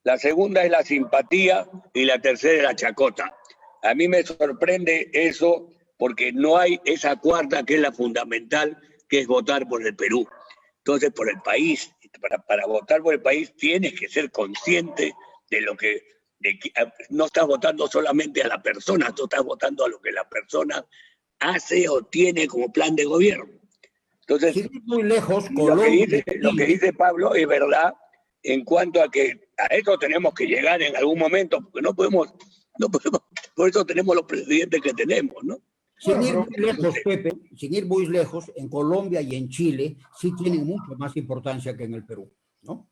la segunda es la simpatía y la tercera es la chacota. A mí me sorprende eso porque no hay esa cuarta que es la fundamental, que es votar por el Perú. Entonces, por el país, para votar por el país tienes que ser consciente de que no estás votando solamente a la persona, tú estás votando a lo que la persona hace o tiene como plan de gobierno. Entonces, Sin ir muy lejos, lo Colombia lo que dice Pablo es verdad en cuanto a que a eso tenemos que llegar en algún momento, porque no podemos, por eso tenemos los presidentes que tenemos, ¿no? Sin Bueno, ir pero muy lejos, Pepe, sin ir muy lejos, en Colombia y en Chile sí tienen mucha más importancia que en el Perú, ¿no?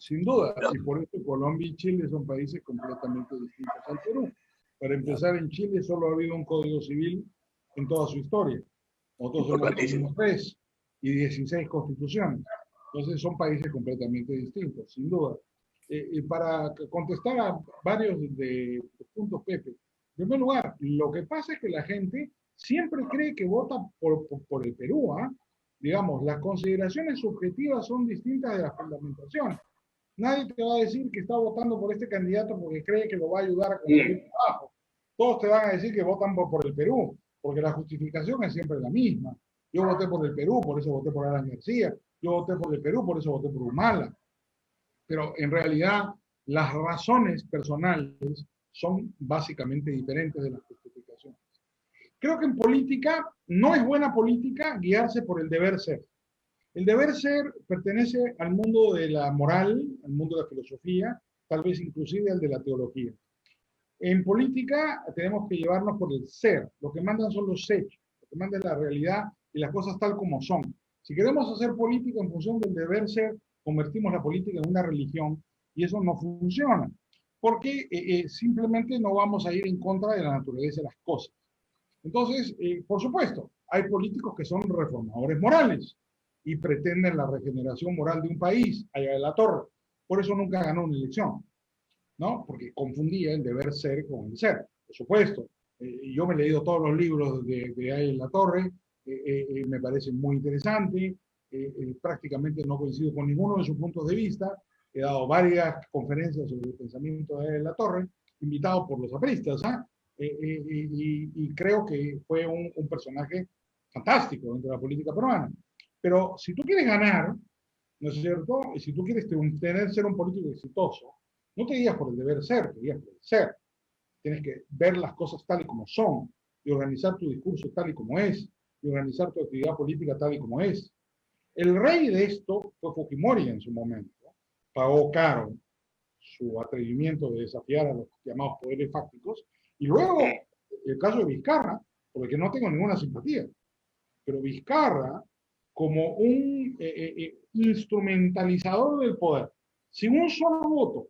sin duda, No, y por eso Colombia y Chile son países completamente distintos al Perú. Para empezar, en Chile solo ha habido un código civil en toda su historia. Nosotros hemos importantísimo. tenido 3 y 16 constituciones. Entonces son países completamente distintos, sin duda. Y para contestar a varios de los puntos, Pepe, en primer lugar, lo que pasa es que la gente siempre cree que vota por el Perú, ¿ah? Digamos, las consideraciones subjetivas son distintas de las fundamentaciones. Nadie te va a decir que está votando por este candidato porque cree que lo va a ayudar a conseguir trabajo. Todos te van a decir que votan por el Perú, porque la justificación es siempre la misma. Yo voté por el Perú, por eso voté por Alan García. Yo voté por el Perú, por eso voté por Humala. Pero en realidad las razones personales son básicamente diferentes de las justificaciones. Creo que en política no es buena política guiarse por el deber ser. El deber ser pertenece al mundo de la moral, al mundo de la filosofía, tal vez inclusive al de la teología. En política tenemos que llevarnos por el ser. Lo que mandan son los hechos, lo que manda es la realidad y las cosas tal como son. Si queremos hacer política en función del deber ser, convertimos la política en una religión y eso no funciona, porque simplemente no vamos a ir en contra de la naturaleza de las cosas. Entonces, por supuesto, hay políticos que son reformadores morales y pretenden la regeneración moral de un país, allá de la torre. Por eso nunca ganó una elección, ¿no? Porque confundía el deber ser con el ser, por supuesto. Yo me he leído todos los libros de Allá en la Torre, me parecen muy interesantes, prácticamente no coincido con ninguno de sus puntos de vista, he dado varias conferencias sobre el pensamiento de Allá en la Torre, invitado por los apristas, ¿ah? Y creo que fue un personaje fantástico dentro de la política peruana. Pero si tú quieres ganar, ¿no es cierto? Y si tú quieres ser un político exitoso, no te guías por el deber ser, te guías por el ser. Tienes que ver las cosas tal y como son, y organizar tu discurso tal y como es, y organizar tu actividad política tal y como es. El rey de esto fue Fujimori en su momento. Pagó caro su atrevimiento de desafiar a los llamados poderes fácticos. Y luego, el caso de Vizcarra, por el que no tengo ninguna simpatía, pero Vizcarra, como un instrumentalizador del poder, sin un solo voto,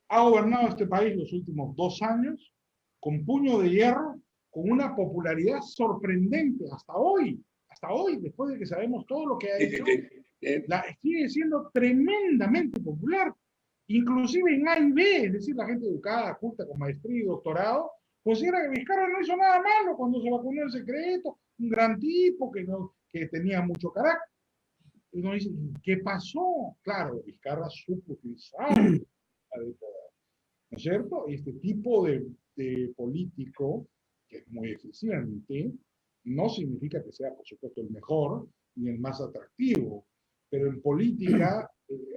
ha gobernado este país los últimos 2 años con puño de hierro, con una popularidad sorprendente hasta hoy, después de que sabemos todo lo que ha hecho, sigue siendo tremendamente popular, inclusive en A y B, es decir, la gente educada, culta, con maestría y doctorado, considera que Vizcarra no hizo nada malo cuando se vacunó en secreto, un gran tipo que tenía mucho carácter. Y uno dice, ¿qué pasó? Claro, Vizcarra supo utilizar el poder, ¿no es cierto? Este tipo de político, que es muy eficiente, no significa que sea, por supuesto, el mejor ni el más atractivo, pero en política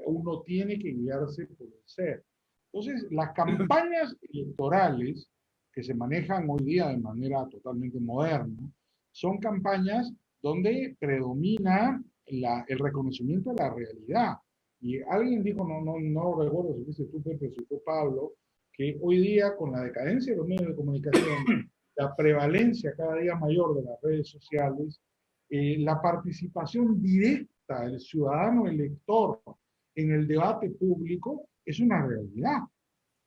uno tiene que guiarse por el ser. Entonces, las campañas electorales que se manejan hoy día de manera totalmente moderna son campañas donde predomina el reconocimiento de la realidad. Y alguien dijo, no recuerdo si fuiste tú, Pepe, si fue Pablo, que hoy día con la decadencia de los medios de comunicación, la prevalencia cada día mayor de las redes sociales, la participación directa del ciudadano elector en el debate público es una realidad.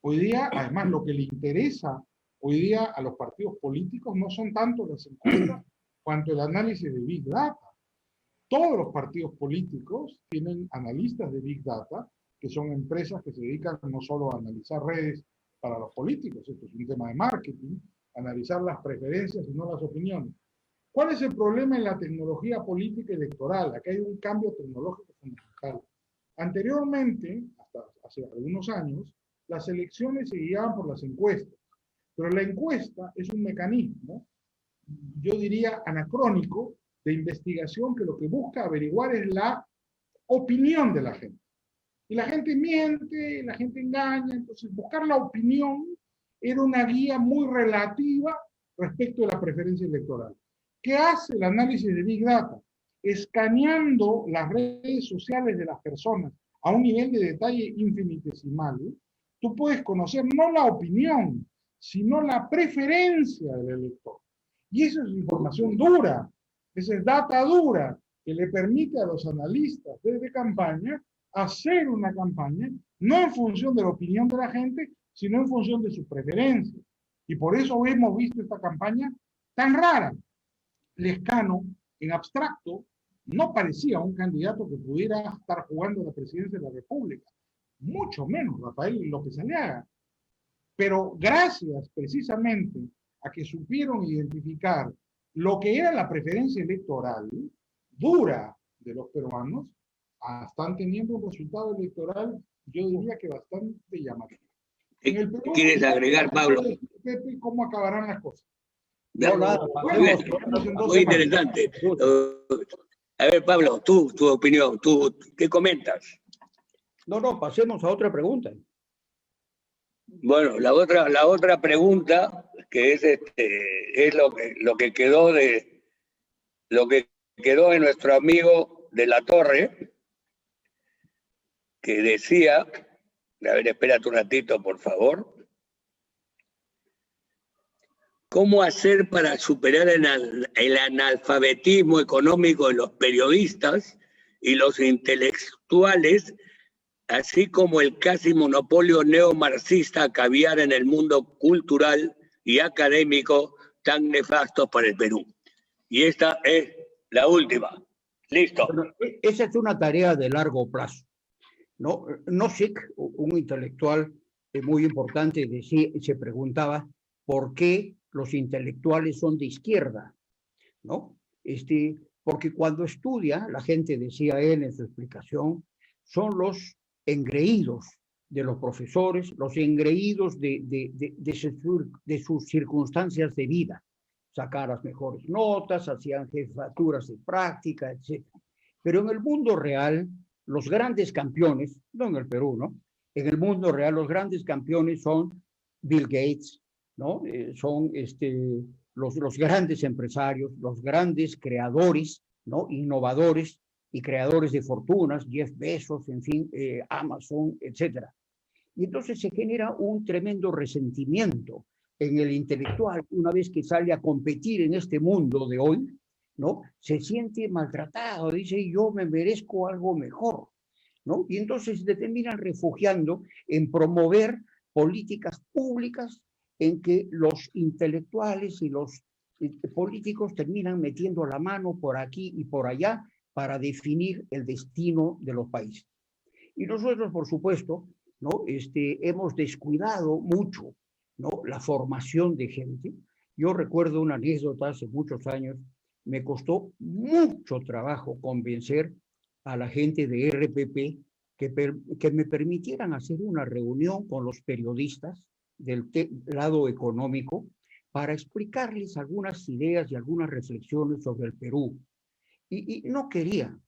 Hoy día, además, lo que le interesa hoy día a los partidos políticos no son tanto las encuestas cuanto el análisis de Big Data. Todos los partidos políticos tienen analistas de Big Data, que son empresas que se dedican no solo a analizar redes para los políticos, esto es un tema de marketing, analizar las preferencias y no las opiniones. ¿Cuál es el problema en la tecnología política electoral? Aquí hay un cambio tecnológico fundamental. Anteriormente, hasta hace algunos años, las elecciones se guiaban por las encuestas, pero la encuesta es un mecanismo, yo diría anacrónico, de investigación que lo que busca averiguar es la opinión de la gente. Y la gente miente, la gente engaña, entonces buscar la opinión era una guía muy relativa respecto de la preferencia electoral. ¿Qué hace el análisis de Big Data? Escaneando las redes sociales de las personas a un nivel de detalle infinitesimal, tú puedes conocer no la opinión, sino la preferencia del elector. Y esa es información dura, esa es data dura, que le permite a los analistas de campaña hacer una campaña no en función de la opinión de la gente, sino en función de sus preferencias. Y por eso hemos visto esta campaña tan rara. Lescano, en abstracto, no parecía un candidato que pudiera estar jugando a la presidencia de la República, mucho menos Rafael López Aliaga. Pero gracias precisamente a que supieron identificar lo que era la preferencia electoral dura de los peruanos, están teniendo un resultado electoral, yo diría que bastante llamativo. En el Perú, ¿Quieres agregar, Pablo? ¿Cómo acabarán las cosas? No, nada, muy interesante. A ver, Pablo, tu opinión, ¿qué comentas? No, pasemos a otra pregunta. Bueno, la otra pregunta, que es lo que quedó de nuestro amigo de la Torre, que decía, a ver, espérate un ratito, por favor. ¿Cómo hacer para superar el analfabetismo económico de los periodistas y los intelectuales, así como el casi monopolio neomarxista que había en el mundo cultural y académico tan nefasto para el Perú? Y esta es la última. Listo. Bueno, esa es una tarea de largo plazo, ¿no? Nozick, un intelectual muy importante, se preguntaba por qué los intelectuales son de izquierda, ¿no? Porque cuando estudia, la gente, decía él en su explicación, son los engreídos de los profesores, los engreídos de sus circunstancias de vida, sacar las mejores notas, hacían jefaturas de práctica, etc. Pero en el mundo real, los grandes campeones, no en el Perú, ¿no? En el mundo real, los grandes campeones son Bill Gates, ¿no? Son los grandes empresarios, los grandes creadores, ¿no? Innovadores y creadores de fortunas, Jeff Bezos, en fin, Amazon, etc. Y entonces se genera un tremendo resentimiento en el intelectual una vez que sale a competir en este mundo de hoy, ¿no? Se siente maltratado, dice, yo me merezco algo mejor, ¿no? Y entonces se terminan refugiando en promover políticas públicas en que los intelectuales y los políticos terminan metiendo la mano por aquí y por allá para definir el destino de los países. Y nosotros, por supuesto, ¿no? Hemos descuidado mucho, ¿no? La formación de gente. Yo recuerdo una anécdota hace muchos años, me costó mucho trabajo convencer a la gente de RPP que me permitieran hacer una reunión con los periodistas del lado económico para explicarles algunas ideas y algunas reflexiones sobre el Perú. Y no querían.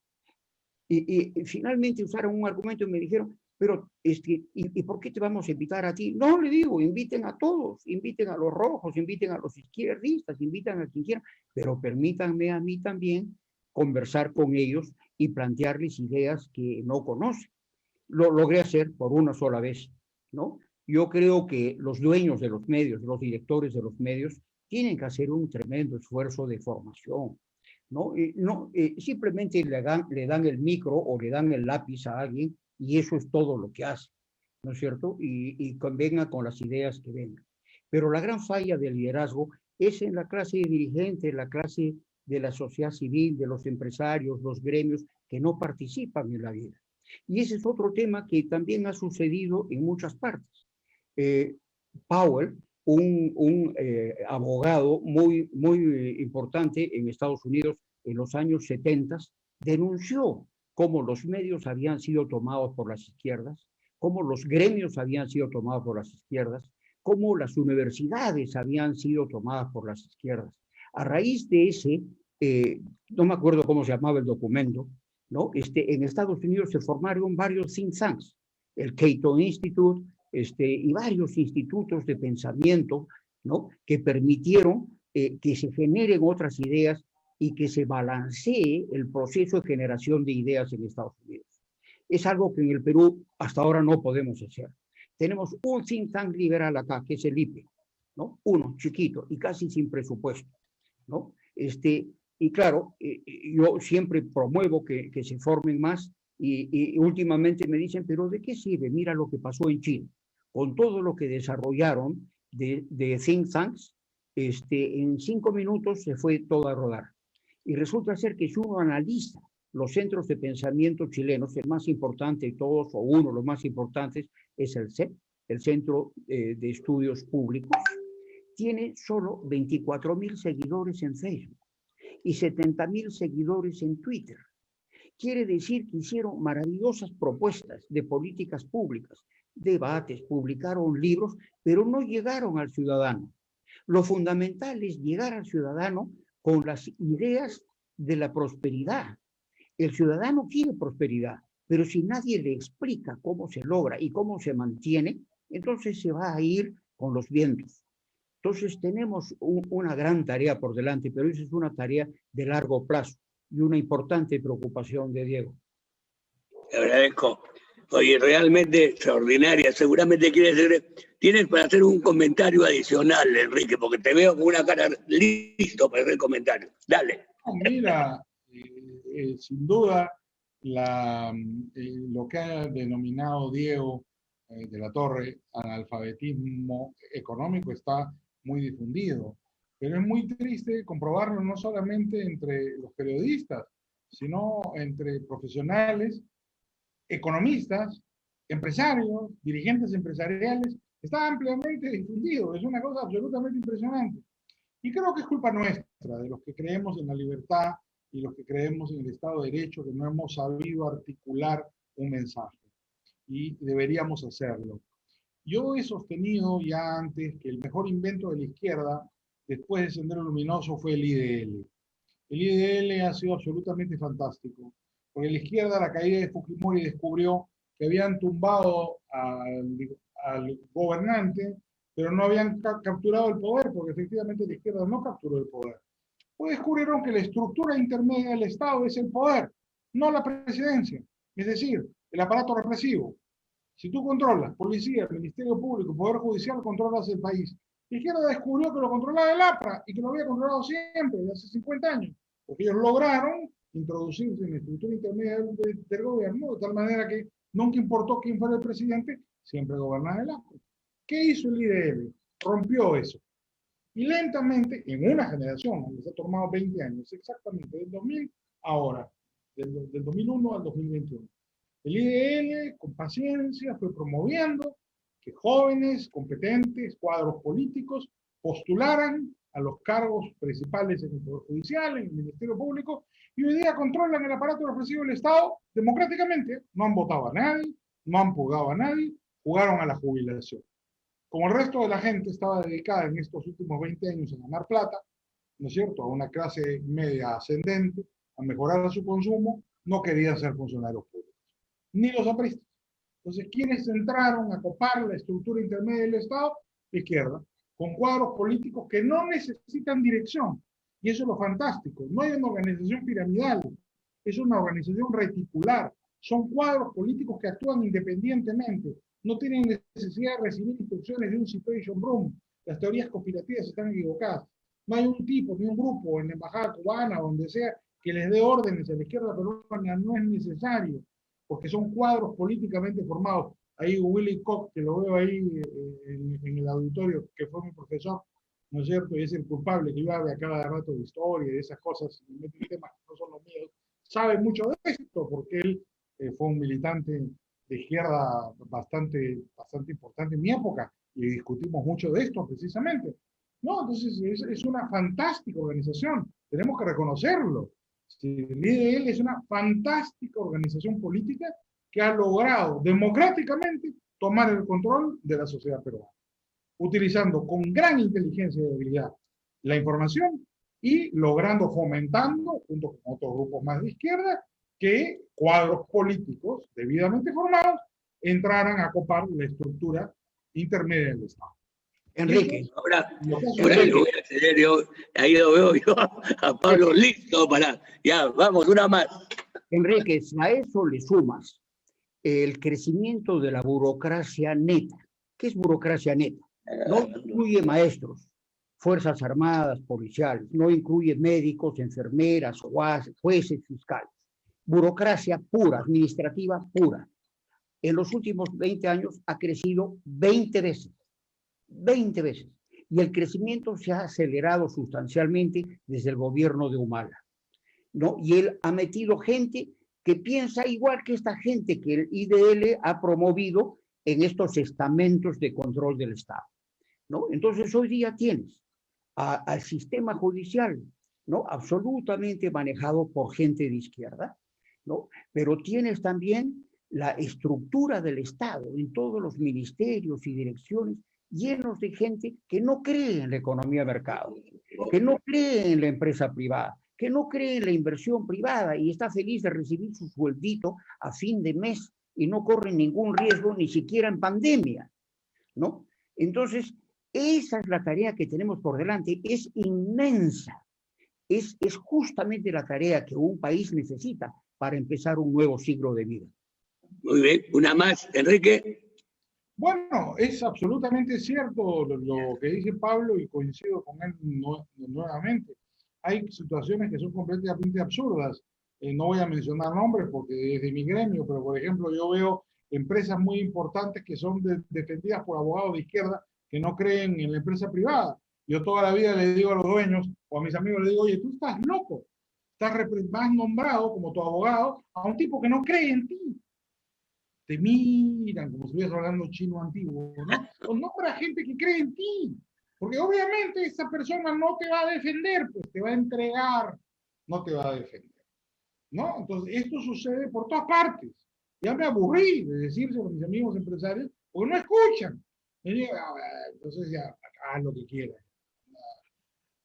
Y finalmente usaron un argumento y me dijeron, pero ¿y por qué te vamos a invitar a ti? No, le digo, inviten a todos, inviten a los rojos, inviten a los izquierdistas, inviten a quien quieran, pero permítanme a mí también conversar con ellos y plantearles ideas que no conocen. Lo logré hacer por una sola vez, ¿no? Yo creo que los dueños de los medios, los directores de los medios, tienen que hacer un tremendo esfuerzo de formación, ¿no? Simplemente le dan el micro o le dan el lápiz a alguien y eso es todo lo que hace, ¿no es cierto? Y convenga con las ideas que vengan. Pero la gran falla del liderazgo es en la clase dirigente, en la clase de la sociedad civil, de los empresarios, los gremios que no participan en la vida. Y ese es otro tema que también ha sucedido en muchas partes. Powell, un abogado muy importante en Estados Unidos en los años 70, denunció cómo los medios habían sido tomados por las izquierdas, cómo los gremios habían sido tomados por las izquierdas, cómo las universidades habían sido tomadas por las izquierdas. A raíz de ese, no me acuerdo cómo se llamaba el documento, ¿no? En Estados Unidos se formaron varios think tanks, el Cato Institute, y varios institutos de pensamiento, ¿no? Que permitieron que se generen otras ideas y que se balancee el proceso de generación de ideas en Estados Unidos. Es algo que en el Perú hasta ahora no podemos hacer. Tenemos un think tank liberal acá, que es el IPE, ¿no? Uno, chiquito y casi sin presupuesto, ¿no? Y claro, yo siempre promuevo que se formen más y últimamente me dicen, pero ¿de qué sirve? Mira lo que pasó en Chile. Con todo lo que desarrollaron de think tanks, en 5 minutos se fue todo a rodar. Y resulta ser que si uno analiza los centros de pensamiento chilenos, el más importante de todos, o uno de los más importantes, es el CEP, el Centro de Estudios Públicos, tiene solo 24.000 seguidores en Facebook y 70.000 seguidores en Twitter. Quiere decir que hicieron maravillosas propuestas de políticas públicas, debates, publicaron libros, pero no llegaron al ciudadano. Lo fundamental es llegar al ciudadano con las ideas de la prosperidad. El ciudadano quiere prosperidad, pero si nadie le explica cómo se logra y cómo se mantiene, entonces se va a ir con los vientos. Entonces tenemos una gran tarea por delante, pero esa es una tarea de largo plazo y una importante preocupación de Diego. Te agradezco. Oye, realmente extraordinaria. Seguramente tienes para hacer un comentario adicional, Enrique, porque te veo con una cara listo para hacer el comentario. Dale. Mira, sin duda, lo que ha denominado Diego de la Torre analfabetismo económico está muy difundido, pero es muy triste comprobarlo no solamente entre los periodistas, sino entre profesionales, economistas, empresarios, dirigentes empresariales. Está ampliamente difundido, es una cosa absolutamente impresionante. Y creo que es culpa nuestra, de los que creemos en la libertad y los que creemos en el Estado de Derecho, que no hemos sabido articular un mensaje. Y deberíamos hacerlo. Yo he sostenido ya antes que el mejor invento de la izquierda, después de Sendero Luminoso, fue el IDL. El IDL ha sido absolutamente fantástico, porque la izquierda, a la caída de Fujimori, descubrió que habían tumbado al gobernante, pero no habían capturado el poder, porque efectivamente la izquierda no capturó el poder. Pues descubrieron que la estructura intermedia del Estado es el poder, no la presidencia, es decir, el aparato represivo. Si tú controlas policía, Ministerio Público, Poder Judicial, controlas el país. La izquierda descubrió que lo controlaba el APRA y que lo había controlado siempre, desde hace 50 años, porque ellos lograron introducirse en la estructura intermedia del gobierno, de tal manera que nunca importó quién fuera el presidente, siempre gobernaba el APRA. ¿Qué hizo el IDL? Rompió eso. Y lentamente, en una generación, les ha tomado 20 años, exactamente, del 2000 ahora, del 2001 al 2021. El IDL, con paciencia, fue promoviendo que jóvenes, competentes, cuadros políticos, postularan a los cargos principales en el Poder Judicial, en el Ministerio Público, y hoy día controlan el aparato represivo del Estado democráticamente. No han votado a nadie, no han purgado a nadie, jugaron a la jubilación. Como el resto de la gente estaba dedicada en estos últimos 20 años a ganar plata, ¿no es cierto?, a una clase media ascendente, a mejorar su consumo, no querían ser funcionarios públicos, ni los apristas. Entonces, ¿quiénes entraron a copar la estructura intermedia del Estado? La izquierda, con cuadros políticos que no necesitan dirección. Y eso es lo fantástico. No hay una organización piramidal, es una organización reticular. Son cuadros políticos que actúan independientemente. No tienen necesidad de recibir instrucciones de un situation room. Las teorías conspirativas están equivocadas. No hay un tipo, ni un grupo en la embajada cubana, donde sea, que les dé órdenes a la izquierda peruana. No es necesario, porque son cuadros políticamente formados. Ahí Willy Koch, que lo veo ahí en el auditorio, que fue mi profesor, ¿no es cierto? Y es el culpable que yo hablo a cada rato de historia y de esas cosas, y mete temas que no son los míos. Sabe mucho de esto, porque él fue un militante de izquierda bastante importante en mi época, y discutimos mucho de esto precisamente. No, entonces es una fantástica organización, tenemos que reconocerlo. El IDL es una fantástica organización política que ha logrado democráticamente tomar el control de la sociedad peruana, utilizando con gran inteligencia y habilidad la información y logrando, fomentando, junto con otros grupos más de izquierda, que cuadros políticos debidamente formados entraran a copar la estructura intermedia del Estado. Enrique, Ahora Enrique. lo voy a ceder yo, ahí lo veo yo a Pablo listo para, ya, vamos, una más. Enrique, si a eso le sumas el crecimiento de la burocracia neta. ¿Qué es burocracia neta? No incluye maestros, fuerzas armadas, policiales, no incluye médicos, enfermeras, jueces, fiscales. Burocracia pura, administrativa pura. En los últimos 20 años ha crecido 20 veces. 20 veces. Y el crecimiento se ha acelerado sustancialmente desde el gobierno de Humala, ¿no? Y él ha metido gente que piensa igual que esta gente que el IDL ha promovido en estos estamentos de control del Estado, ¿no? Entonces hoy día tienes al sistema judicial, ¿no? Absolutamente manejado por gente de izquierda, ¿no? Pero tienes también la estructura del Estado en todos los ministerios y direcciones llenos de gente que no cree en la economía de mercado, que no cree en la empresa privada, que no cree en la inversión privada y está feliz de recibir su sueldito a fin de mes y no corre ningún riesgo ni siquiera en pandemia, ¿no? Entonces, esa es la tarea que tenemos por delante, es inmensa, es justamente la tarea que un país necesita para empezar un nuevo siglo de vida. Muy bien, una más, Enrique. Bueno, es absolutamente cierto lo que dice Pablo y coincido con él nuevamente. Hay situaciones que son completamente absurdas. No voy a mencionar nombres porque es de mi gremio, pero por ejemplo yo veo empresas muy importantes que son defendidas por abogados de izquierda que no creen en la empresa privada. Yo toda la vida le digo a los dueños o a mis amigos, le digo, oye, tú estás loco. Has nombrado como tu abogado a un tipo que no cree en ti. Te miran como si estuvieras hablando chino antiguo, ¿no? O nombra gente que cree en ti. Porque obviamente esa persona no te va a defender, pues te va a entregar, no te va a defender, ¿no? Entonces, esto sucede por todas partes. Ya me aburrí de decírselo a mis amigos empresarios, porque no escuchan. Y digo, entonces ya, haz lo que quieras.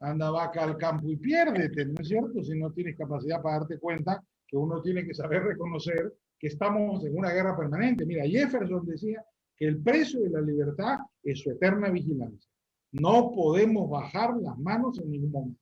Anda vaca al campo y piérdete, ¿no es cierto? Si no tienes capacidad para darte cuenta que uno tiene que saber reconocer que estamos en una guerra permanente. Mira, Jefferson decía que el precio de la libertad es su eterna vigilancia. No podemos bajar las manos en ningún momento.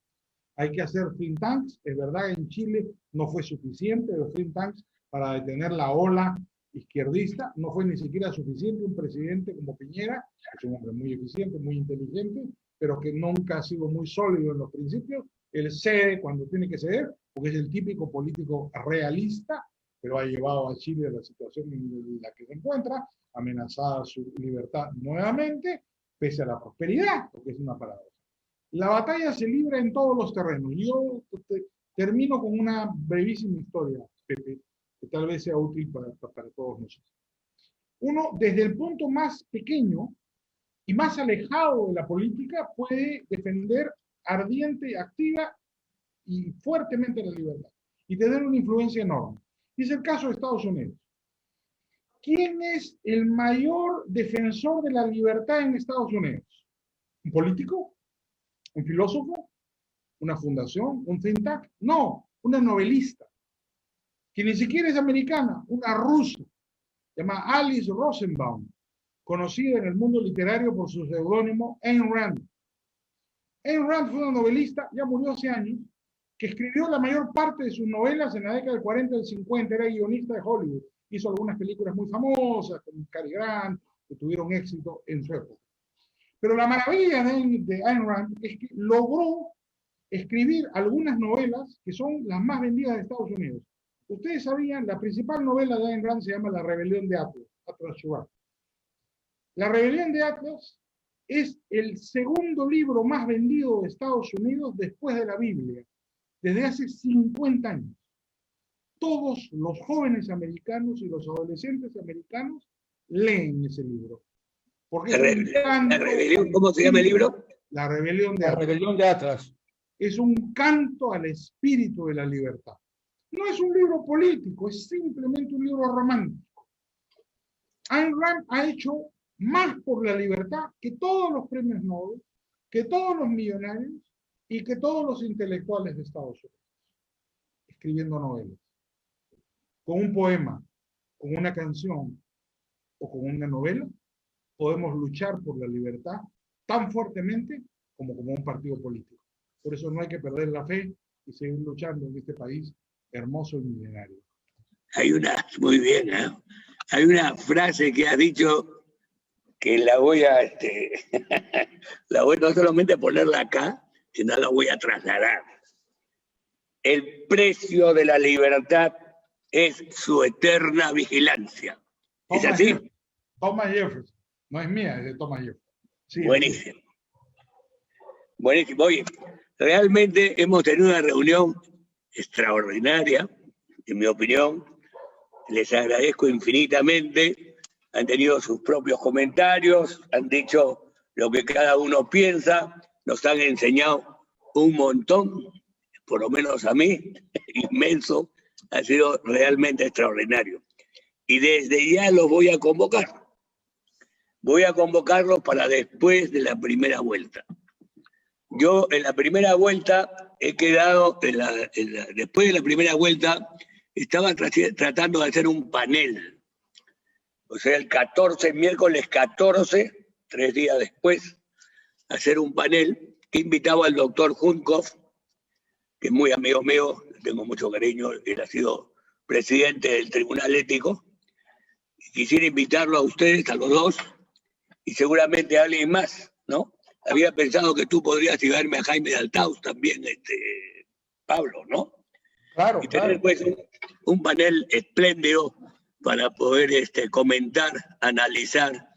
Hay que hacer think tanks. Es verdad, en Chile no fue suficiente los think tanks para detener la ola izquierdista. No fue ni siquiera suficiente un presidente como Piñera, que es un hombre muy eficiente, muy inteligente, pero que nunca ha sido muy sólido en los principios. Él cede cuando tiene que ceder, porque es el típico político realista, pero ha llevado a Chile a la situación en la que se encuentra, amenazada su libertad nuevamente, pese a la prosperidad, porque es una paradoja. La batalla se libra en todos los terrenos. Yo termino con una brevísima historia, Pepe, que tal vez sea útil para todos nosotros. Uno, desde el punto más pequeño y más alejado de la política, puede defender ardiente, activa y fuertemente la libertad y tener una influencia enorme. Y es el caso de Estados Unidos. ¿Quién es el mayor defensor de la libertad en Estados Unidos? ¿Un político? ¿Un filósofo? ¿Una fundación? ¿Un think tank? No, una novelista, que ni siquiera es americana, una rusa, llamada Alice Rosenbaum, conocida en el mundo literario por su seudónimo Ayn Rand. Ayn Rand fue una novelista, ya murió hace años, que escribió la mayor parte de sus novelas en la década del 40 y del 50, era guionista de Hollywood, hizo algunas películas muy famosas, como Cary Grant, que tuvieron éxito en su época. Pero la maravilla de Ayn Rand es que logró escribir algunas novelas que son las más vendidas de Estados Unidos. Ustedes sabían, la principal novela de Ayn Rand se llama La Rebelión de Atlas, Atlas Shrugged. La Rebelión de Atlas es el segundo libro más vendido de Estados Unidos después de la Biblia, desde hace 50 años. Todos los jóvenes americanos y los adolescentes americanos leen ese libro. Porque La rebelión, ¿cómo se llama el libro? La Rebelión de Atlas. La Rebelión de Atlas. Es un canto al espíritu de la libertad. No es un libro político, es simplemente un libro romántico. Ayn Rand ha hecho más por la libertad que todos los premios Nobel, que todos los millonarios y que todos los intelectuales de Estados Unidos, escribiendo novelas. Con un poema, con una canción o con una novela, podemos luchar por la libertad tan fuertemente como un partido político. Por eso no hay que perder la fe y seguir luchando en este país hermoso y milenario. Muy bien, ¿eh? Hay una frase que has dicho que la voy a, la voy no solamente a ponerla acá, sino la voy a trasladar. El precio de la libertad es su eterna vigilancia. ¿Es así? Thomas Jefferson. No es mía, es de Thomas Jefferson. Sí, buenísimo. Buenísimo. Oye, realmente hemos tenido una reunión extraordinaria, en mi opinión. Les agradezco infinitamente. Han tenido sus propios comentarios, han dicho lo que cada uno piensa, nos han enseñado un montón, por lo menos a mí, inmenso, ha sido realmente extraordinario. Y desde ya los voy a convocar. Voy a convocarlos para después de la primera vuelta. Yo en la primera vuelta he quedado, después de la primera vuelta, estaba tratando de hacer un panel. O sea, el miércoles 14, 3 días después, hacer un panel que invitaba al doctor Junkov, que es muy amigo mío, tengo mucho cariño, él ha sido presidente del Tribunal Ético. Quisiera invitarlo a ustedes, a los dos, y seguramente a alguien más, ¿no? Había pensado que tú podrías llevarme a Jaime de Altaus también, Pablo, ¿no? Claro, y tener pues un panel espléndido para poder comentar, analizar.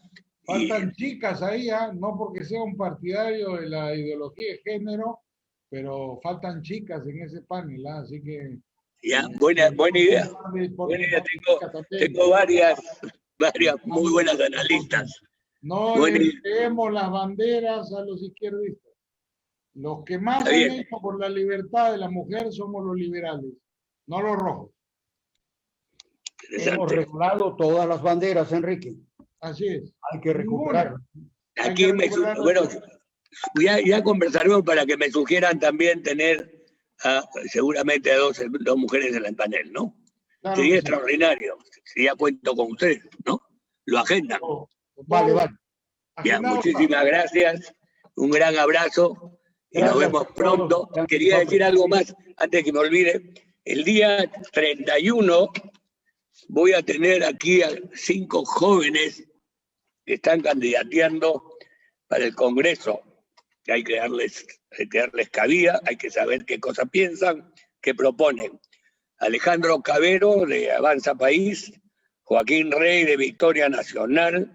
Faltan chicas ahí, no porque sea un partidario de la ideología de género, pero faltan chicas en ese panel, así que... Ya, buena idea. Buena idea. Tengo varias muy buenas analistas. No le creemos las banderas a los izquierdistas. Los que más han hecho por la libertad de la mujer somos los liberales, no los rojos. Hemos regulado todas las banderas, Enrique. Así es. Hay que recuperar. Aquí bueno, ya conversaremos para que me sugieran también tener seguramente a dos mujeres en el panel, ¿no? Claro, sería extraordinario. Si ya cuento con ustedes, ¿no? Lo agendan. Vale. Ya, muchísimas gracias. Un gran abrazo. Y nos vemos pronto. Quería decir algo más antes que me olvide. El día 31 voy a tener aquí a 5 jóvenes que están candidateando para el Congreso. Hay que darles cabida, hay que saber qué cosas piensan, qué proponen. Alejandro Cabero, de Avanza País, Joaquín Rey, de Victoria Nacional,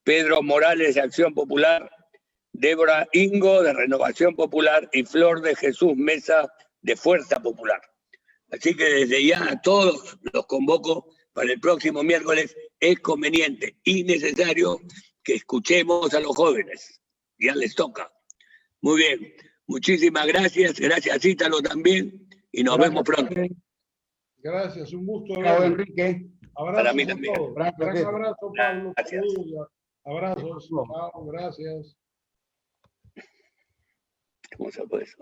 Pedro Morales, de Acción Popular, Débora Ingo, de Renovación Popular, y Flor de Jesús Mesa, de Fuerza Popular. Así que desde ya a todos los convoco para el próximo miércoles. Es conveniente y necesario que escuchemos a los jóvenes. Ya les toca. Muy bien. Muchísimas gracias. Gracias, Ítalo, también. Y nos vemos pronto. Gracias. Un gusto. Chao, Enrique. Abrazo para mí también. Un abrazo, Pablo. Gracias. Abrazos. Chao, gracias. ¿Cómo se puede eso?